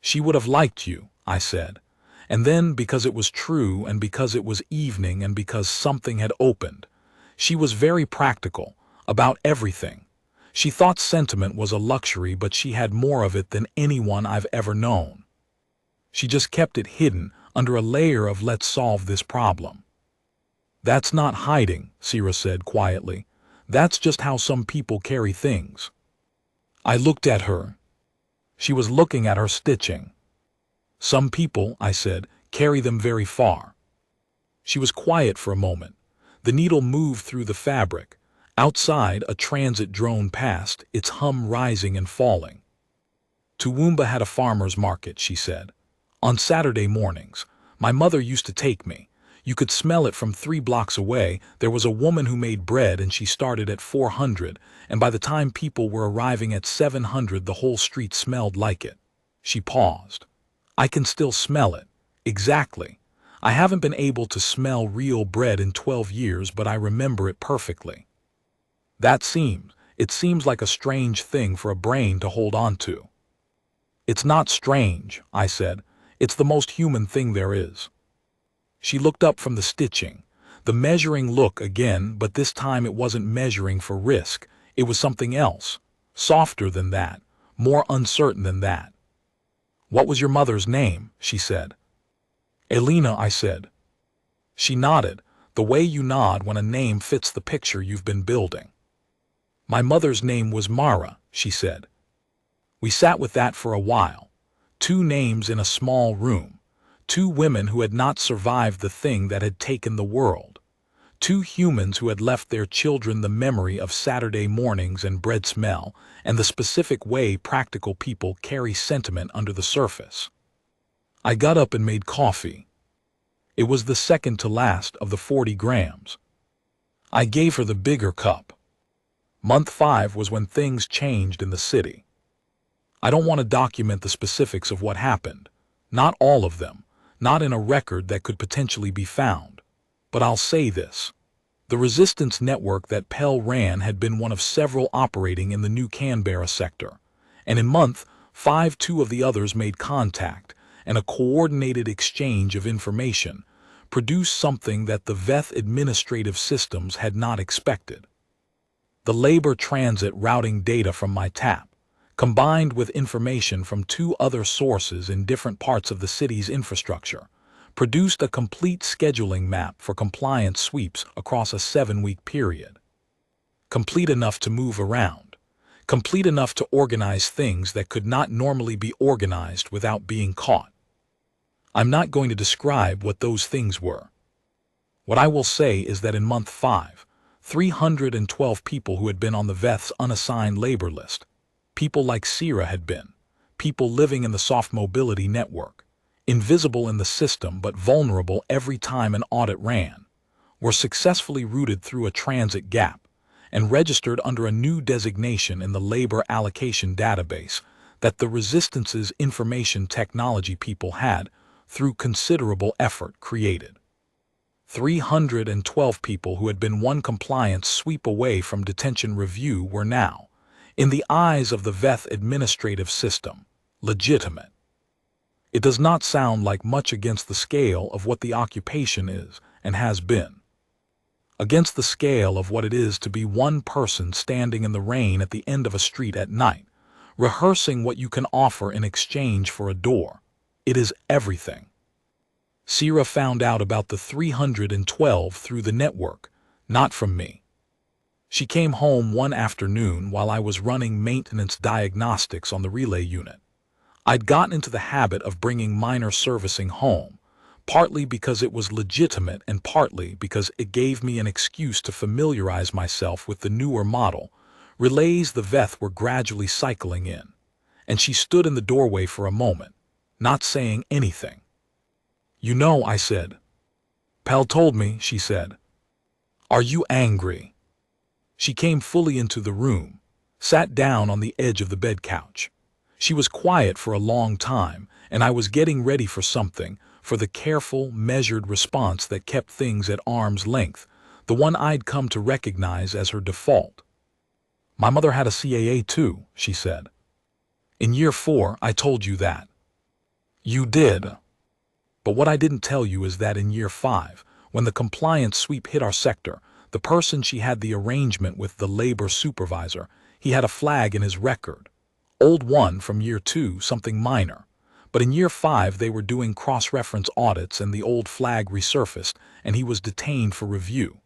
"She would have liked you," I said. And then, because it was true and because it was evening and because something had opened, she was very practical, about everything. She thought sentiment was a luxury, but she had more of it than anyone I've ever known. She just kept it hidden under a layer of "let's solve this problem." "That's not hiding," Sierra said quietly. "That's just how some people carry things." I looked at her. She was looking at her stitching. "Some people," I said, "carry them very far." She was quiet for a moment. The needle moved through the fabric. Outside, a transit drone passed, its hum rising and falling. "Toowoomba had a farmer's market," she said. "On Saturday mornings. My mother used to take me. You could smell it from 3 blocks away. There was a woman who made bread and she started at 400, and by the time people were arriving at 700 the whole street smelled like it." She paused. "I can still smell it. Exactly. I haven't been able to smell real bread in 12 years, but I remember it perfectly." It seems like a strange thing for a brain to hold on to." "It's not strange," I said. "It's the most human thing there is." She looked up from the stitching, the measuring look again, but this time it wasn't measuring for risk. It was something else, softer than that, more uncertain than that. "What was your mother's name?" she said. "Elena," I said. She nodded, the way you nod when a name fits the picture you've been building. "My mother's name was Mara," she said. We sat with that for a while. 2 names in a small room. 2 women who had not survived the thing that had taken the world. 2 humans who had left their children the memory of Saturday mornings and bread smell, and the specific way practical people carry sentiment under the surface. I got up and made coffee. It was the second to last of the 40 grams. I gave her the bigger cup. Month 5 was when things changed in the city. I don't want to document the specifics of what happened. Not all of them. Not in a record that could potentially be found. But I'll say this. The resistance network that Pell ran had been one of several operating in the New Canberra sector. And in month 5, 2 of the others made contact, and a coordinated exchange of information produced something that the VETH administrative systems had not expected. The labor transit routing data from my tap, combined with information from 2 other sources in different parts of the city's infrastructure, produced a complete scheduling map for compliance sweeps across a 7-week period. Complete enough to move around. Complete enough to organize things that could not normally be organized without being caught. I'm not going to describe what those things were. What I will say is that in month 5, 312 people who had been on the VETH's unassigned labor list, people like Sierra had been, people living in the soft mobility network, invisible in the system but vulnerable every time an audit ran, were successfully routed through a transit gap and registered under a new designation in the labor allocation database that the Resistance's information technology people had, through considerable effort, created. 312 people who had been one compliance sweep away from detention review were now, in the eyes of the VETH administrative system, legitimate. It does not sound like much against the scale of what the occupation is and has been. Against the scale of what it is to be one person standing in the rain at the end of a street at night, rehearsing what you can offer in exchange for a door. It is everything. Sierra found out about the 312 through the network, not from me. She came home one afternoon while I was running maintenance diagnostics on the relay unit. I'd gotten into the habit of bringing minor servicing home, partly because it was legitimate and partly because it gave me an excuse to familiarize myself with the newer model. Relays the Veth were gradually cycling in, and she stood in the doorway for a moment, not saying anything. "You know," I said. "Pal told me," she said. "Are you angry?" She came fully into the room, sat down on the edge of the bed couch. She was quiet for a long time, and I was getting ready for something, for the careful, measured response that kept things at arm's length, the one I'd come to recognize as her default. "My mother had a CAA too," she said. "In year 4, I told you that." "You did. But what I didn't tell you is that in year 5, when the compliance sweep hit our sector, the person she had the arrangement with, the labor supervisor, he had a flag in his record. Old one from year 2, something minor. But in year 5 they were doing cross-reference audits and the old flag resurfaced and he was detained for review."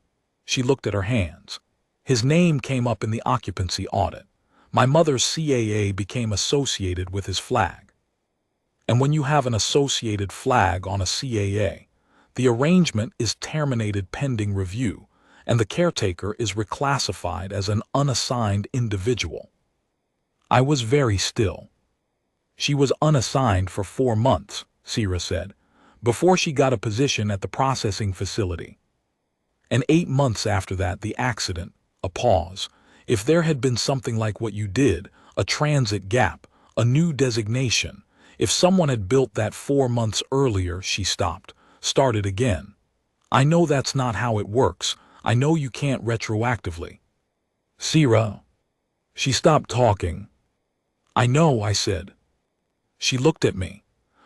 She looked at her hands. "His name came up in the occupancy audit. My mother's CAA became associated with his flag. And when you have an associated flag on a CAA, the arrangement is terminated pending review, and the caretaker is reclassified as an unassigned individual." I was very still. "She was unassigned for 4 months, Sierra said, before she got a position at the processing facility. And 8 months after that, the accident." A pause. "If there had been something like what you did, a transit gap, a new designation, if someone had built that 4 months earlier," she stopped, started again. "I know that's not how it works. I know you can't retroactively." "Sierra." She stopped talking. "I know," I said. She looked at me.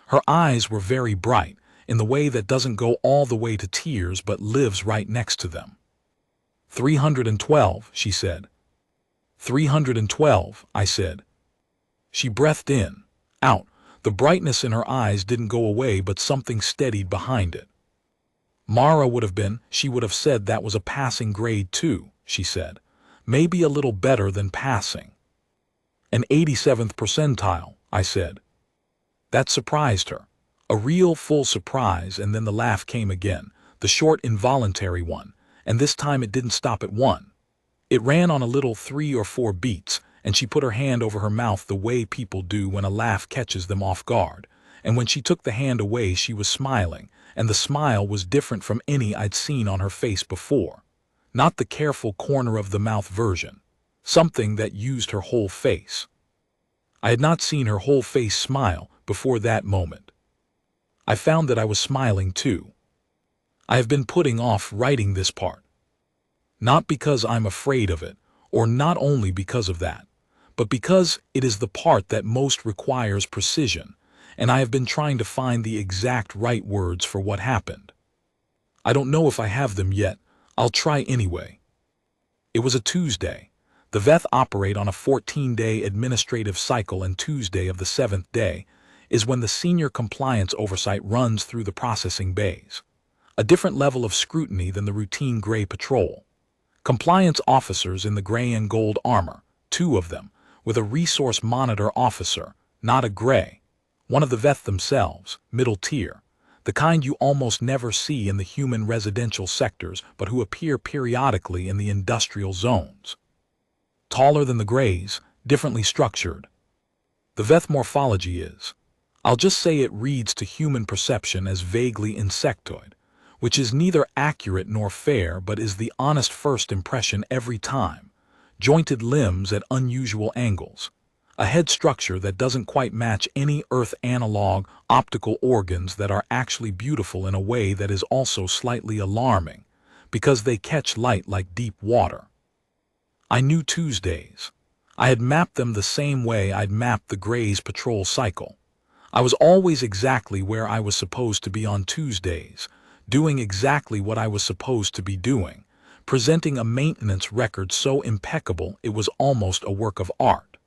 Her eyes were very bright, in the way that doesn't go all the way to tears but lives right next to them. 312, she said. 312, I said. She breathed in, out. The brightness in her eyes didn't go away, but something steadied behind it. "Mara she would have said that was a passing grade too," she said. "Maybe a little better than passing." "An 87th percentile," I said. That surprised her. A real full surprise, and then the laugh came again, the short involuntary one, and this time it didn't stop at 1. It ran on a little 3 or 4 beats, and she put her hand over her mouth the way people do when a laugh catches them off guard, and when she took the hand away she was smiling, and the smile was different from any I'd seen on her face before. Not the careful corner of the mouth version. Something that used her whole face. I had not seen her whole face smile before that moment. I found that I was smiling too. I have been putting off writing this part. Not because I'm afraid of it, or not only because of that, but because it is the part that most requires precision, and I have been trying to find the exact right words for what happened. I don't know if I have them yet. I'll try anyway. It was a Tuesday. The Veth operate on a 14-day administrative cycle, and Tuesday of the 7th day is when the senior compliance oversight runs through the processing bays. A different level of scrutiny than the routine gray patrol. Compliance officers in the gray and gold armor, 2 of them, with a resource monitor officer, not a gray. One of the Veth themselves, middle tier, the kind you almost never see in the human residential sectors but who appear periodically in the industrial zones. Taller than the grays, differently structured. The Veth morphology is, I'll just say it reads to human perception as vaguely insectoid, which is neither accurate nor fair but is the honest first impression every time. Jointed limbs at unusual angles. A head structure that doesn't quite match any Earth analog optical organs that are actually beautiful in a way that is also slightly alarming, because they catch light like deep water. I knew Tuesdays. I had mapped them the same way I'd mapped the Gray's patrol cycle. I was always exactly where I was supposed to be on Tuesdays, doing exactly what I was supposed to be doing, presenting a maintenance record so impeccable it was almost a work of art.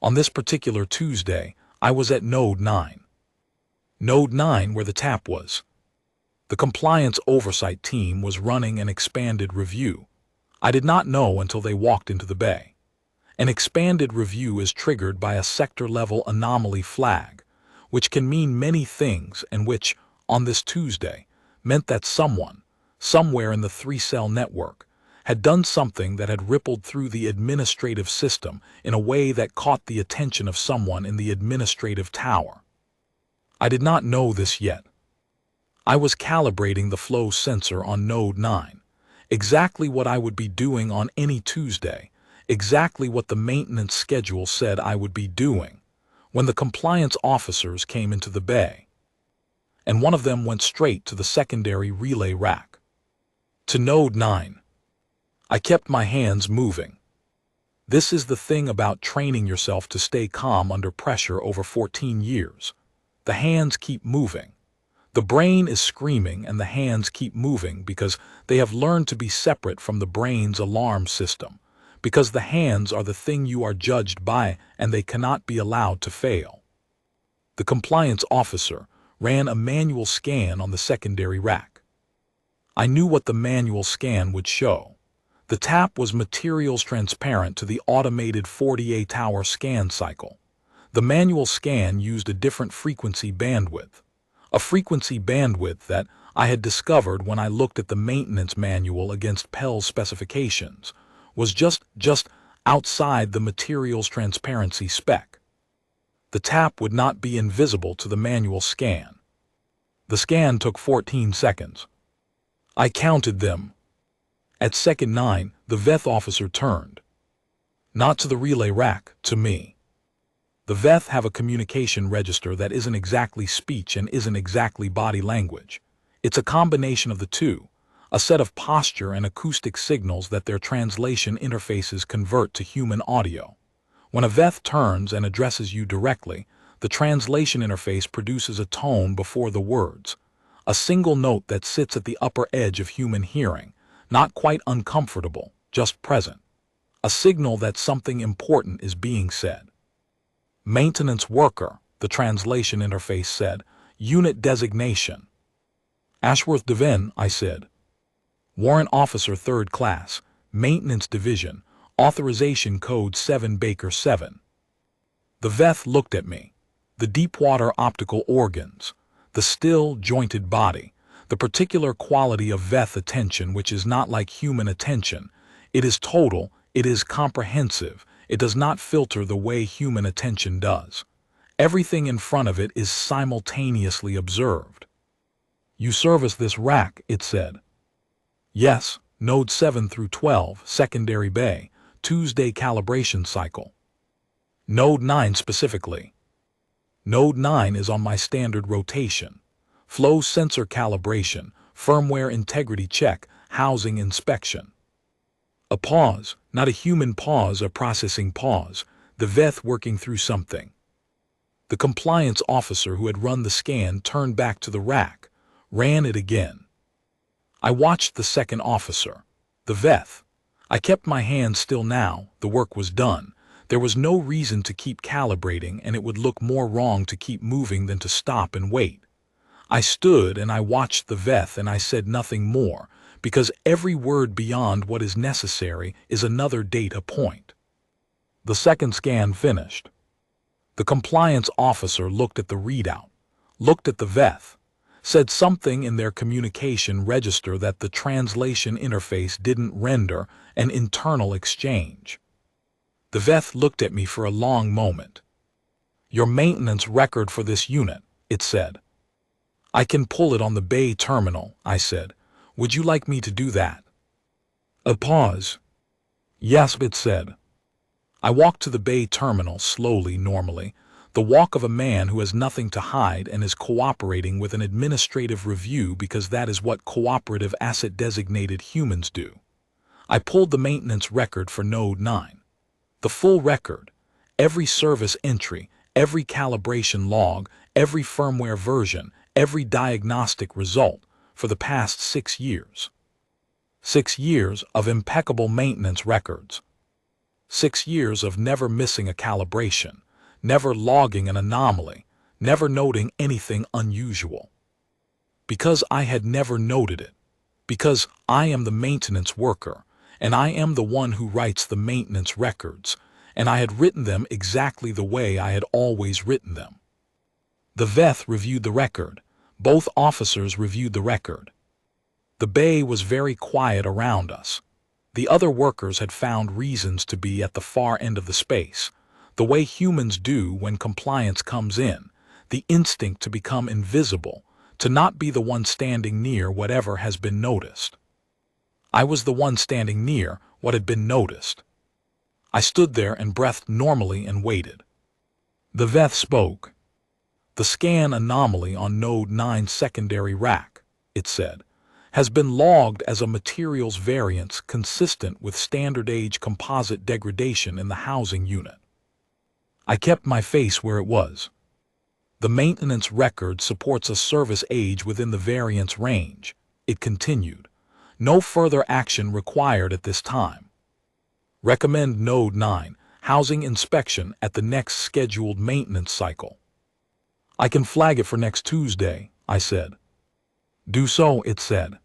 On this particular Tuesday, I was at Node 9. Node 9, where the tap was. The compliance oversight team was running an expanded review. I did not know until they walked into the bay. An expanded review is triggered by a sector-level anomaly flag, which can mean many things and which, on this Tuesday, meant that someone, somewhere in the 3-cell network, had done something that had rippled through the administrative system in a way that caught the attention of someone in the administrative tower. I did not know this yet. I was calibrating the flow sensor on Node 9, exactly what I would be doing on any Tuesday, exactly what the maintenance schedule said I would be doing, when the compliance officers came into the bay. And one of them went straight to the secondary relay rack. To Node 9. I kept my hands moving. This is the thing about training yourself to stay calm under pressure over 14 years. The hands keep moving. The brain is screaming and the hands keep moving because they have learned to be separate from the brain's alarm system, because the hands are the thing you are judged by and they cannot be allowed to fail. The compliance officer ran a manual scan on the secondary rack. I knew what the manual scan would show. The tap was materials transparent to the automated 48-hour scan cycle. The manual scan used a different frequency bandwidth, a frequency bandwidth that I had discovered when I looked at the maintenance manual against Pell's specifications, was just outside the materials transparency spec. The tap would not be invisible to the manual scan. The scan took 14 seconds. I counted them. At second 9, the VETH officer turned. Not to the relay rack, to me. The VETH have a communication register that isn't exactly speech and isn't exactly body language. It's a combination of the two, a set of posture and acoustic signals that their translation interfaces convert to human audio. When a VETH turns and addresses you directly, the translation interface produces a tone before the words, a single note that sits at the upper edge of human hearing, not quite uncomfortable, just present. A signal that something important is being said. Maintenance worker, the translation interface said. Unit designation. Ashworth Devon, I said. Warrant Officer 3rd Class, Maintenance Division, Authorization Code 7 Baker 7. The VETH looked at me. The deep-water optical organs, the still, jointed body, the particular quality of VETH attention which is not like human attention. It is total, it is comprehensive, it does not filter the way human attention does. Everything in front of it is simultaneously observed. You service this rack, it said. Yes, Node 7 through 12, Secondary Bay, Tuesday calibration cycle. Node 9 specifically. Node 9 is on my standard rotation. Flow sensor calibration, firmware integrity check, housing inspection. A pause, not a human pause, a processing pause, the VETH working through something. The compliance officer who had run the scan turned back to the rack, ran it again. I watched the second officer, the VETH. I kept my hands still now, the work was done. There was no reason to keep calibrating and it would look more wrong to keep moving than to stop and wait. I stood and I watched the VETH and I said nothing more, because every word beyond what is necessary is another data point. The second scan finished. The compliance officer looked at the readout, looked at the VETH, said something in their communication register that the translation interface didn't render an internal exchange. The VETH looked at me for a long moment. Your maintenance record for this unit, it said. I can pull it on the Bay terminal, I said. Would you like me to do that? A pause. Yes, it said. I walked to the Bay terminal slowly, normally, the walk of a man who has nothing to hide and is cooperating with an administrative review because that is what cooperative asset-designated humans do. I pulled the maintenance record for Node 9. The full record, every service entry, every calibration log, every firmware version, every diagnostic result for the past 6 years. 6 years of impeccable maintenance records. 6 years of never missing a calibration, never logging an anomaly, never noting anything unusual. Because I had never noted it. Because I am the maintenance worker, and I am the one who writes the maintenance records, and I had written them exactly the way I had always written them. The Veth reviewed the record. Both officers reviewed the record. The bay was very quiet around us. The other workers had found reasons to be at the far end of the space, the way humans do when compliance comes in, the instinct to become invisible, to not be the one standing near whatever has been noticed. I was the one standing near what had been noticed. I stood there and breathed normally and waited. The Veth spoke. The scan anomaly on Node 9 secondary rack, it said, has been logged as a materials variance consistent with standard age composite degradation in the housing unit. I kept my face where it was. The maintenance record supports a service age within the variance range, it continued. No further action required at this time. Recommend Node 9 housing inspection at the next scheduled maintenance cycle. I can flag it for next Tuesday, I said. Do so, it said.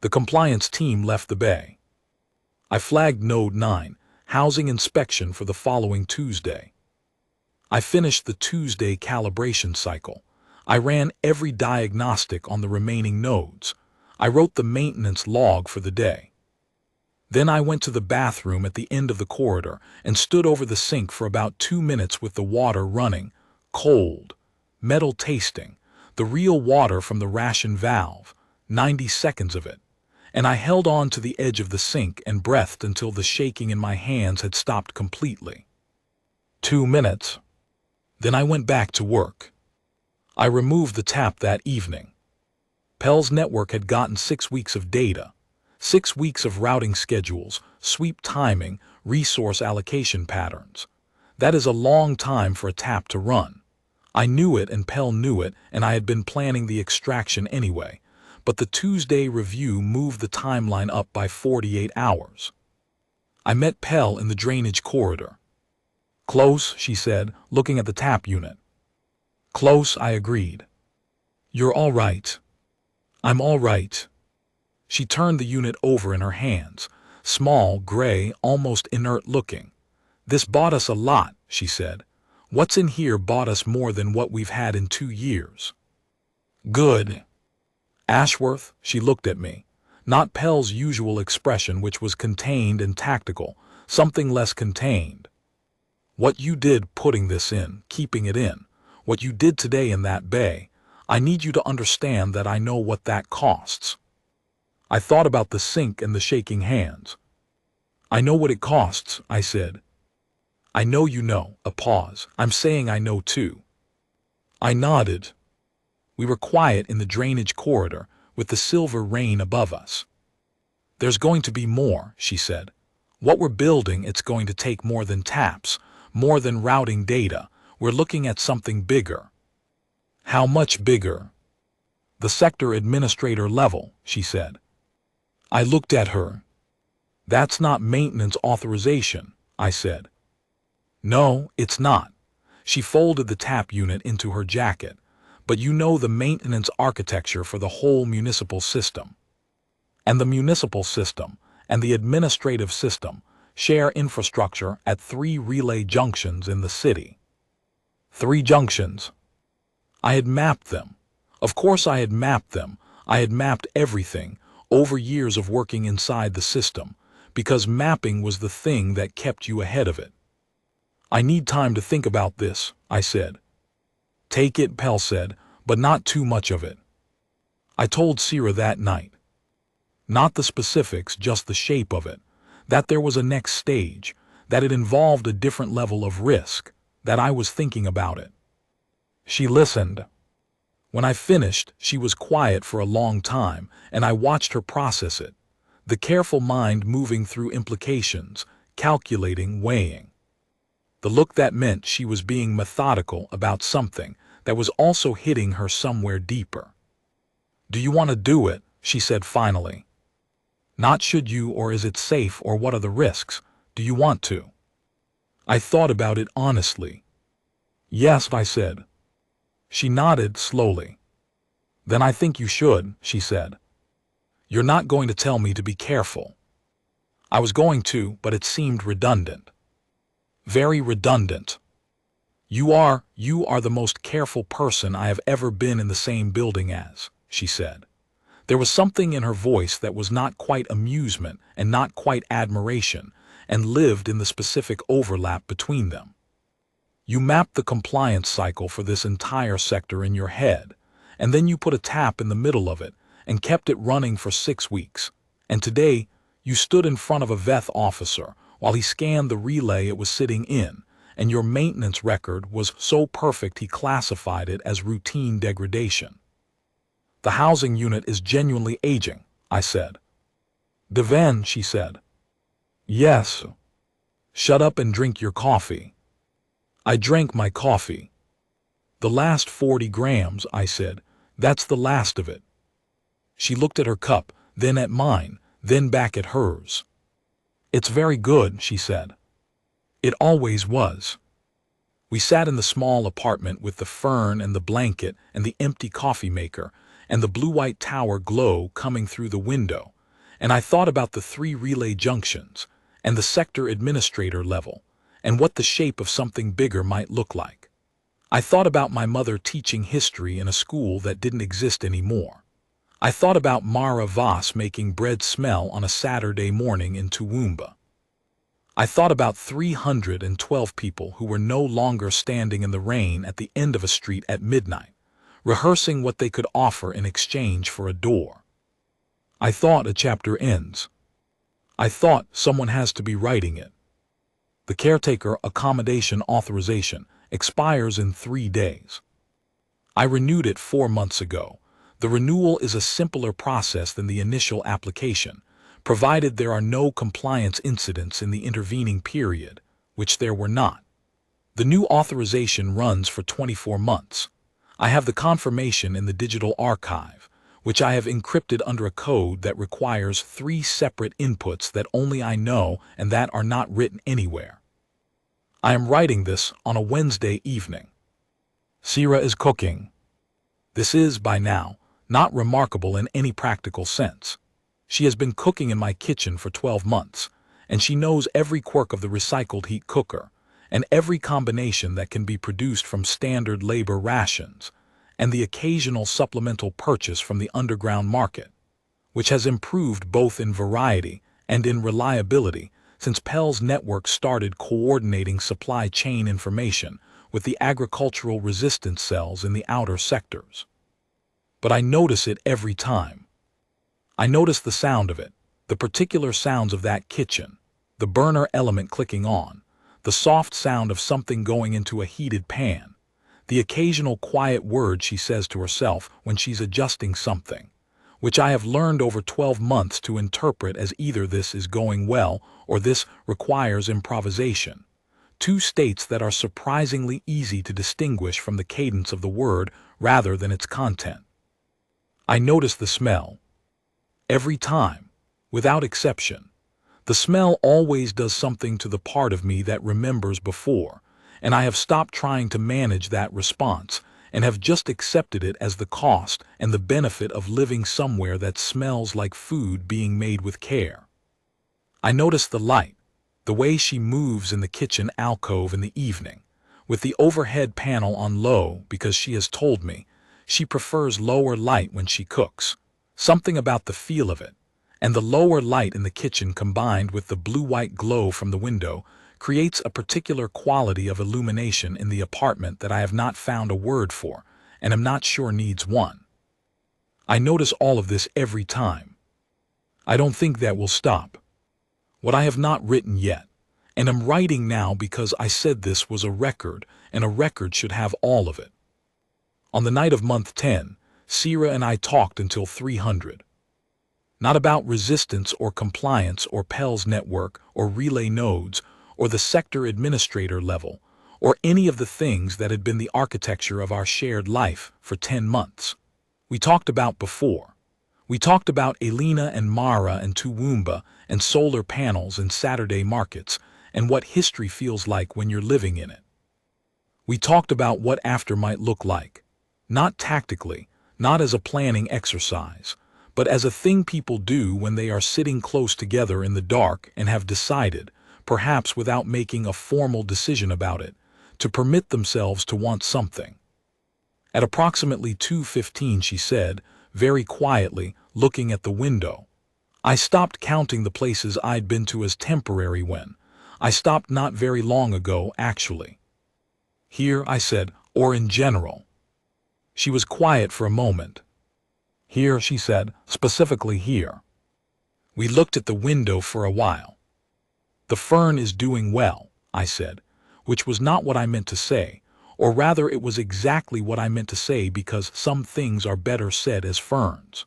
The compliance team left the bay. I flagged Node 9 housing inspection for the following Tuesday. I finished the Tuesday calibration cycle. I ran every diagnostic on the remaining nodes. I wrote the maintenance log for the day. Then I went to the bathroom at the end of the corridor and stood over the sink for about 2 minutes with the water running, cold, metal tasting, the real water from the ration valve, 90 seconds of it, and I held on to the edge of the sink and breathed until the shaking in my hands had stopped completely. 2 minutes. Then I went back to work. I removed the tap that evening. Pell's network had gotten 6 weeks of data, 6 weeks of routing schedules, sweep timing, resource allocation patterns. That is a long time for a tap to run. I knew it and Pell knew it, and I had been planning the extraction anyway, but the Tuesday review moved the timeline up by 48 hours. I met Pell in the drainage corridor. Close, she said, looking at the tap unit. Close, I agreed. You're all right. I'm all right. She turned the unit over in her hands, small, gray, almost inert looking. This bought us a lot, she said. What's in here bought us more than what we've had in 2 years. Good. Ashworth, she looked at me. Not Pell's usual expression, which was contained and tactical, something less contained. What you did putting this in, keeping it in, what you did today in that bay, I need you to understand that I know what that costs. I thought about the sink and the shaking hands. I know what it costs, I said. I know you know, a pause. I'm saying I know too. I nodded. We were quiet in the drainage corridor with the silver rain above us. There's going to be more, she said. What we're building, it's going to take more than taps, more than routing data. We're looking at something bigger. How much bigger? The sector administrator level, she said. I looked at her. That's not maintenance authorization, I said. No, it's not. She folded the tap unit into her jacket. But you know the maintenance architecture for the whole municipal system. And the municipal system and the administrative system share infrastructure at 3 relay junctions in the city. 3 junctions. I had mapped them. Of course I had mapped them. I had mapped everything over years of working inside the system, because mapping was the thing that kept you ahead of it. I need time to think about this, I said. Take it, Pell said, but not too much of it. I told Sierra that night. Not the specifics, just the shape of it, that there was a next stage, that it involved a different level of risk, that I was thinking about it. She listened. When I finished, she was quiet for a long time, and I watched her process it, the careful mind moving through implications, calculating, weighing. The look that meant she was being methodical about something that was also hitting her somewhere deeper. Do you want to do it? She said finally. Not should you, or is it safe, or what are the risks? Do you want to? I thought about it honestly. Yes, I said. She nodded slowly. Then I think you should, she said. You're not going to tell me to be careful. I was going to, but it seemed redundant. Very redundant. You are the most careful person I have ever been in the same building as, she said. There was something in her voice that was not quite amusement and not quite admiration, and lived in the specific overlap between them. You mapped the compliance cycle for this entire sector in your head, and then you put a tap in the middle of it and kept it running for 6 weeks. And today, you stood in front of a VETH officer while he scanned the relay it was sitting in, and your maintenance record was so perfect he classified it as routine degradation. The housing unit is genuinely aging, I said. Deven, she said. Yes. Shut up and drink your coffee. I drank my coffee. The last 40 grams, I said. That's the last of it. She looked at her cup, then at mine, then back at hers. It's very good, she said. It always was. We sat in the small apartment with the fern and the blanket and the empty coffee maker and the blue-white tower glow coming through the window, and I thought about the 3 relay junctions and the sector administrator level and what the shape of something bigger might look like. I thought about my mother teaching history in a school that didn't exist anymore. I thought about Mara Voss making bread smell on a Saturday morning in Toowoomba. I thought about 312 people who were no longer standing in the rain at the end of a street at midnight, rehearsing what they could offer in exchange for a door. I thought a chapter ends. I thought someone has to be writing it. The caretaker accommodation authorization expires in 3 days. I renewed it 4 months ago. The renewal is a simpler process than the initial application, provided there are no compliance incidents in the intervening period, which there were not. The new authorization runs for 24 months. I have the confirmation in the digital archive, which I have encrypted under a code that requires 3 separate inputs that only I know and that are not written anywhere. I am writing this on a Wednesday evening. Sira is cooking. This is, by now, not remarkable in any practical sense. She has been cooking in my kitchen for 12 months, and she knows every quirk of the recycled heat cooker, and every combination that can be produced from standard labor rations, and the occasional supplemental purchase from the underground market, which has improved both in variety and in reliability since Pell's network started coordinating supply chain information with the agricultural resistance cells in the outer sectors. But I notice it every time. I notice the sound of it, the particular sounds of that kitchen, the burner element clicking on, the soft sound of something going into a heated pan, the occasional quiet word she says to herself when she's adjusting something, which I have learned over 12 months to interpret as either this is going well or this requires improvisation. 2 states that are surprisingly easy to distinguish from the cadence of the word rather than its content. I notice the smell. Every time, without exception. The smell always does something to the part of me that remembers before, and I have stopped trying to manage that response and have just accepted it as the cost and the benefit of living somewhere that smells like food being made with care. I notice the light, the way she moves in the kitchen alcove in the evening, with the overhead panel on low because she has told me she prefers lower light when she cooks. Something about the feel of it, and the lower light in the kitchen combined with the blue-white glow from the window creates a particular quality of illumination in the apartment that I have not found a word for and am not sure needs one. I notice all of this every time. I don't think that will stop. What I have not written yet, and am writing now because I said this was a record, and a record should have all of it. On the night of month 10, Sira and I talked until 300. Not about resistance or compliance or Pell's network or relay nodes or the sector administrator level or any of the things that had been the architecture of our shared life for 10 months. We talked about before. We talked about Elena and Mara and Toowoomba and solar panels and Saturday markets and what history feels like when you're living in it. We talked about what after might look like, not tactically, not as a planning exercise, but as a thing people do when they are sitting close together in the dark and have decided, perhaps without making a formal decision about it, to permit themselves to want something. At approximately 2:15 she said, very quietly, looking at the window, "I stopped counting the places I'd been to as temporary when I stopped not very long ago, actually." "Here," I said, "or in general?" She was quiet for a moment. "Here," she said, "specifically here." We looked at the window for a while. "The fern is doing well," I said, which was not what I meant to say, or rather it was exactly what I meant to say because some things are better said as ferns.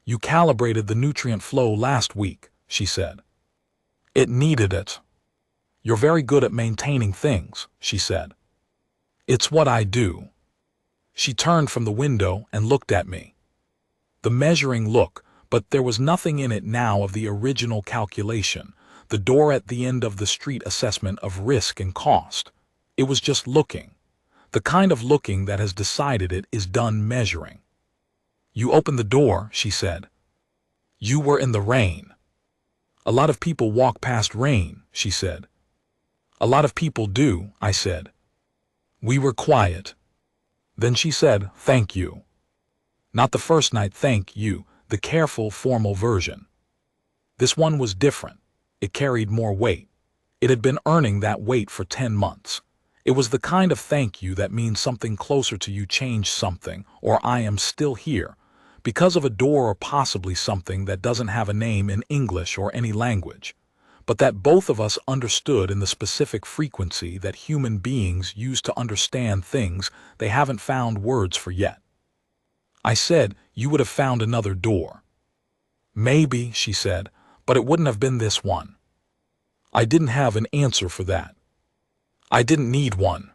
"You calibrated the nutrient flow last week," she said. "It needed it." "You're very good at maintaining things," she said. "It's what I do." She turned from the window and looked at me. The measuring look, but there was nothing in it now of the original calculation, the door at the end of the street assessment of risk and cost. It was just looking. The kind of looking that has decided it is done measuring. "You opened the door," she said. "You were in the rain." "A lot of people walk past rain," she said. "A lot of people do," I said. We were quiet. Then she said, "Thank you." Not the first night "thank you," the careful, formal version. This one was different. It carried more weight. It had been earning that weight for 10 months. It was the kind of thank you that means something closer to you changed something, or I am still here, because of a door, or possibly something that doesn't have a name in English or any language, but that both of us understood in the specific frequency that human beings use to understand things they haven't found words for yet. I said, "You would have found another door." "Maybe," she said, "but it wouldn't have been this one." I didn't have an answer for that. I didn't need one.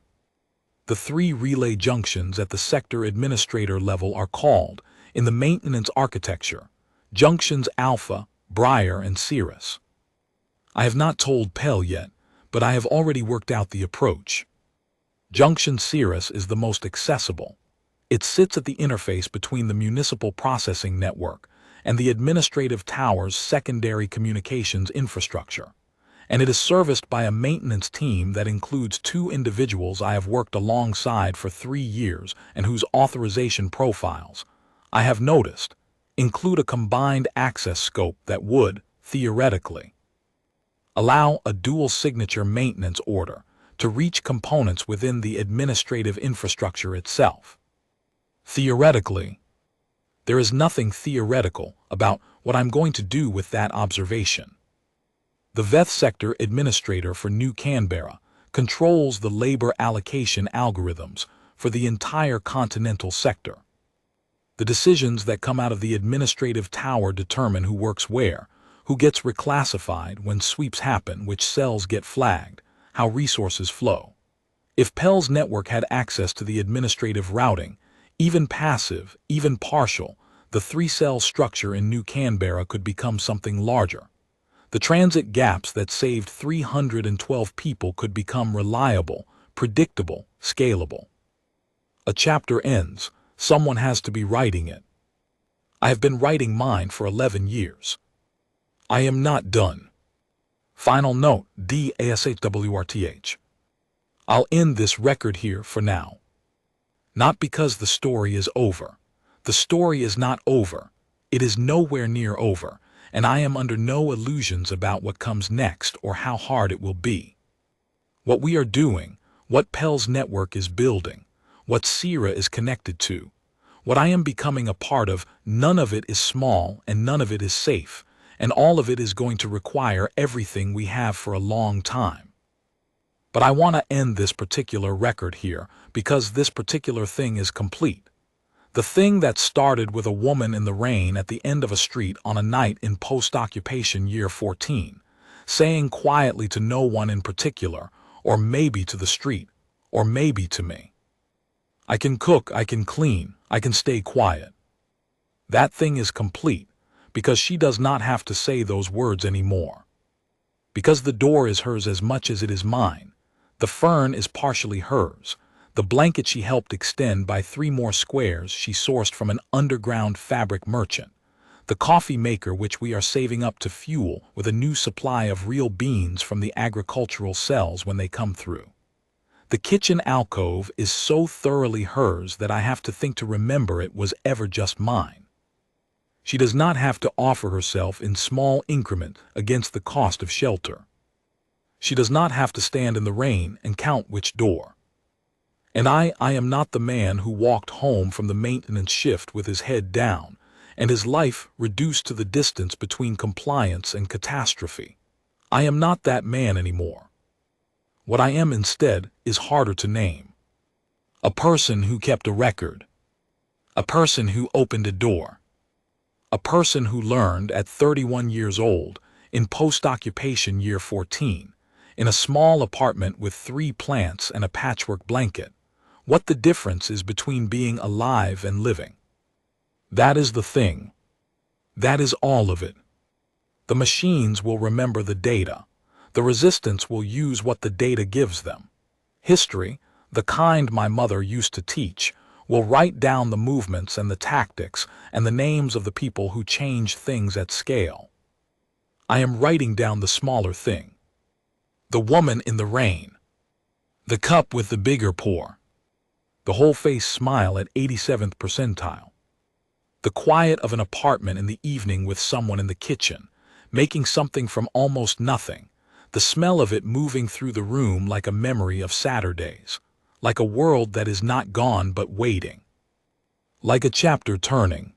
The 3 relay junctions at the sector administrator level are called, in the maintenance architecture, Junctions Alpha, Briar, and Cirrus. I have not told Pell yet, but I have already worked out the approach. Junction Cirrus is the most accessible. It sits at the interface between the municipal processing network and the administrative tower's secondary communications infrastructure, and it is serviced by a maintenance team that includes 2 individuals I have worked alongside for 3 years and whose authorization profiles, I have noticed, include a combined access scope that would, theoretically, allow a dual signature maintenance order to reach components within the administrative infrastructure itself. Theoretically. There is nothing theoretical about what I'm going to do with that observation. The VETH sector administrator for New Canberra controls the labor allocation algorithms for the entire continental sector. The decisions that come out of the administrative tower determine who works where, who gets reclassified when sweeps happen, which cells get flagged, how resources flow. If Pell's network had access to the administrative routing, even passive, even partial, the 3-cell structure in New Canberra could become something larger. The transit gaps that saved 312 people could become reliable, predictable, scalable. A chapter ends. Someone has to be writing it. I have been writing mine for 11 years. I am not done. Final note, DASHWRTH. I'll end this record here for now. Not because the story is over. The story is not over. It is nowhere near over, and I am under no illusions about what comes next or how hard it will be. What we are doing, what Pell's network is building, what Sierra is connected to, what I am becoming a part of, none of it is small and none of it is safe, and all of it is going to require everything we have for a long time. But I want to end this particular record here because this particular thing is complete. The thing that started with a woman in the rain at the end of a street on a night in post-occupation year 14, saying quietly to no one in particular, or maybe to the street, or maybe to me, "I can cook, I can clean, I can stay quiet." That thing is complete because she does not have to say those words anymore. Because the door is hers as much as it is mine. The fern is partially hers. The blanket she helped extend by 3 more squares she sourced from an underground fabric merchant. The coffee maker which we are saving up to fuel with a new supply of real beans from the agricultural cells when they come through. The kitchen alcove is so thoroughly hers that I have to think to remember it was ever just mine. She does not have to offer herself in small increment against the cost of shelter. She does not have to stand in the rain and count which door. And I am not the man who walked home from the maintenance shift with his head down, and his life reduced to the distance between compliance and catastrophe. I am not that man anymore. What I am instead is harder to name. A person who kept a record. A person who opened a door. A person who learned at 31 years old, in post-occupation year 14, in a small apartment with 3 plants and a patchwork blanket, what the difference is between being alive and living. That is the thing. That is all of it. The machines will remember the data. The resistance will use what the data gives them. History, the kind my mother used to teach, will write down the movements and the tactics and the names of the people who changed things at scale. I am writing down the smaller thing. The woman in the rain. The cup with the bigger pour. The whole face smile at 87th percentile. The quiet of an apartment in the evening with someone in the kitchen, making something from almost nothing, the smell of it moving through the room like a memory of Saturdays, like a world that is not gone but waiting. Like a chapter turning,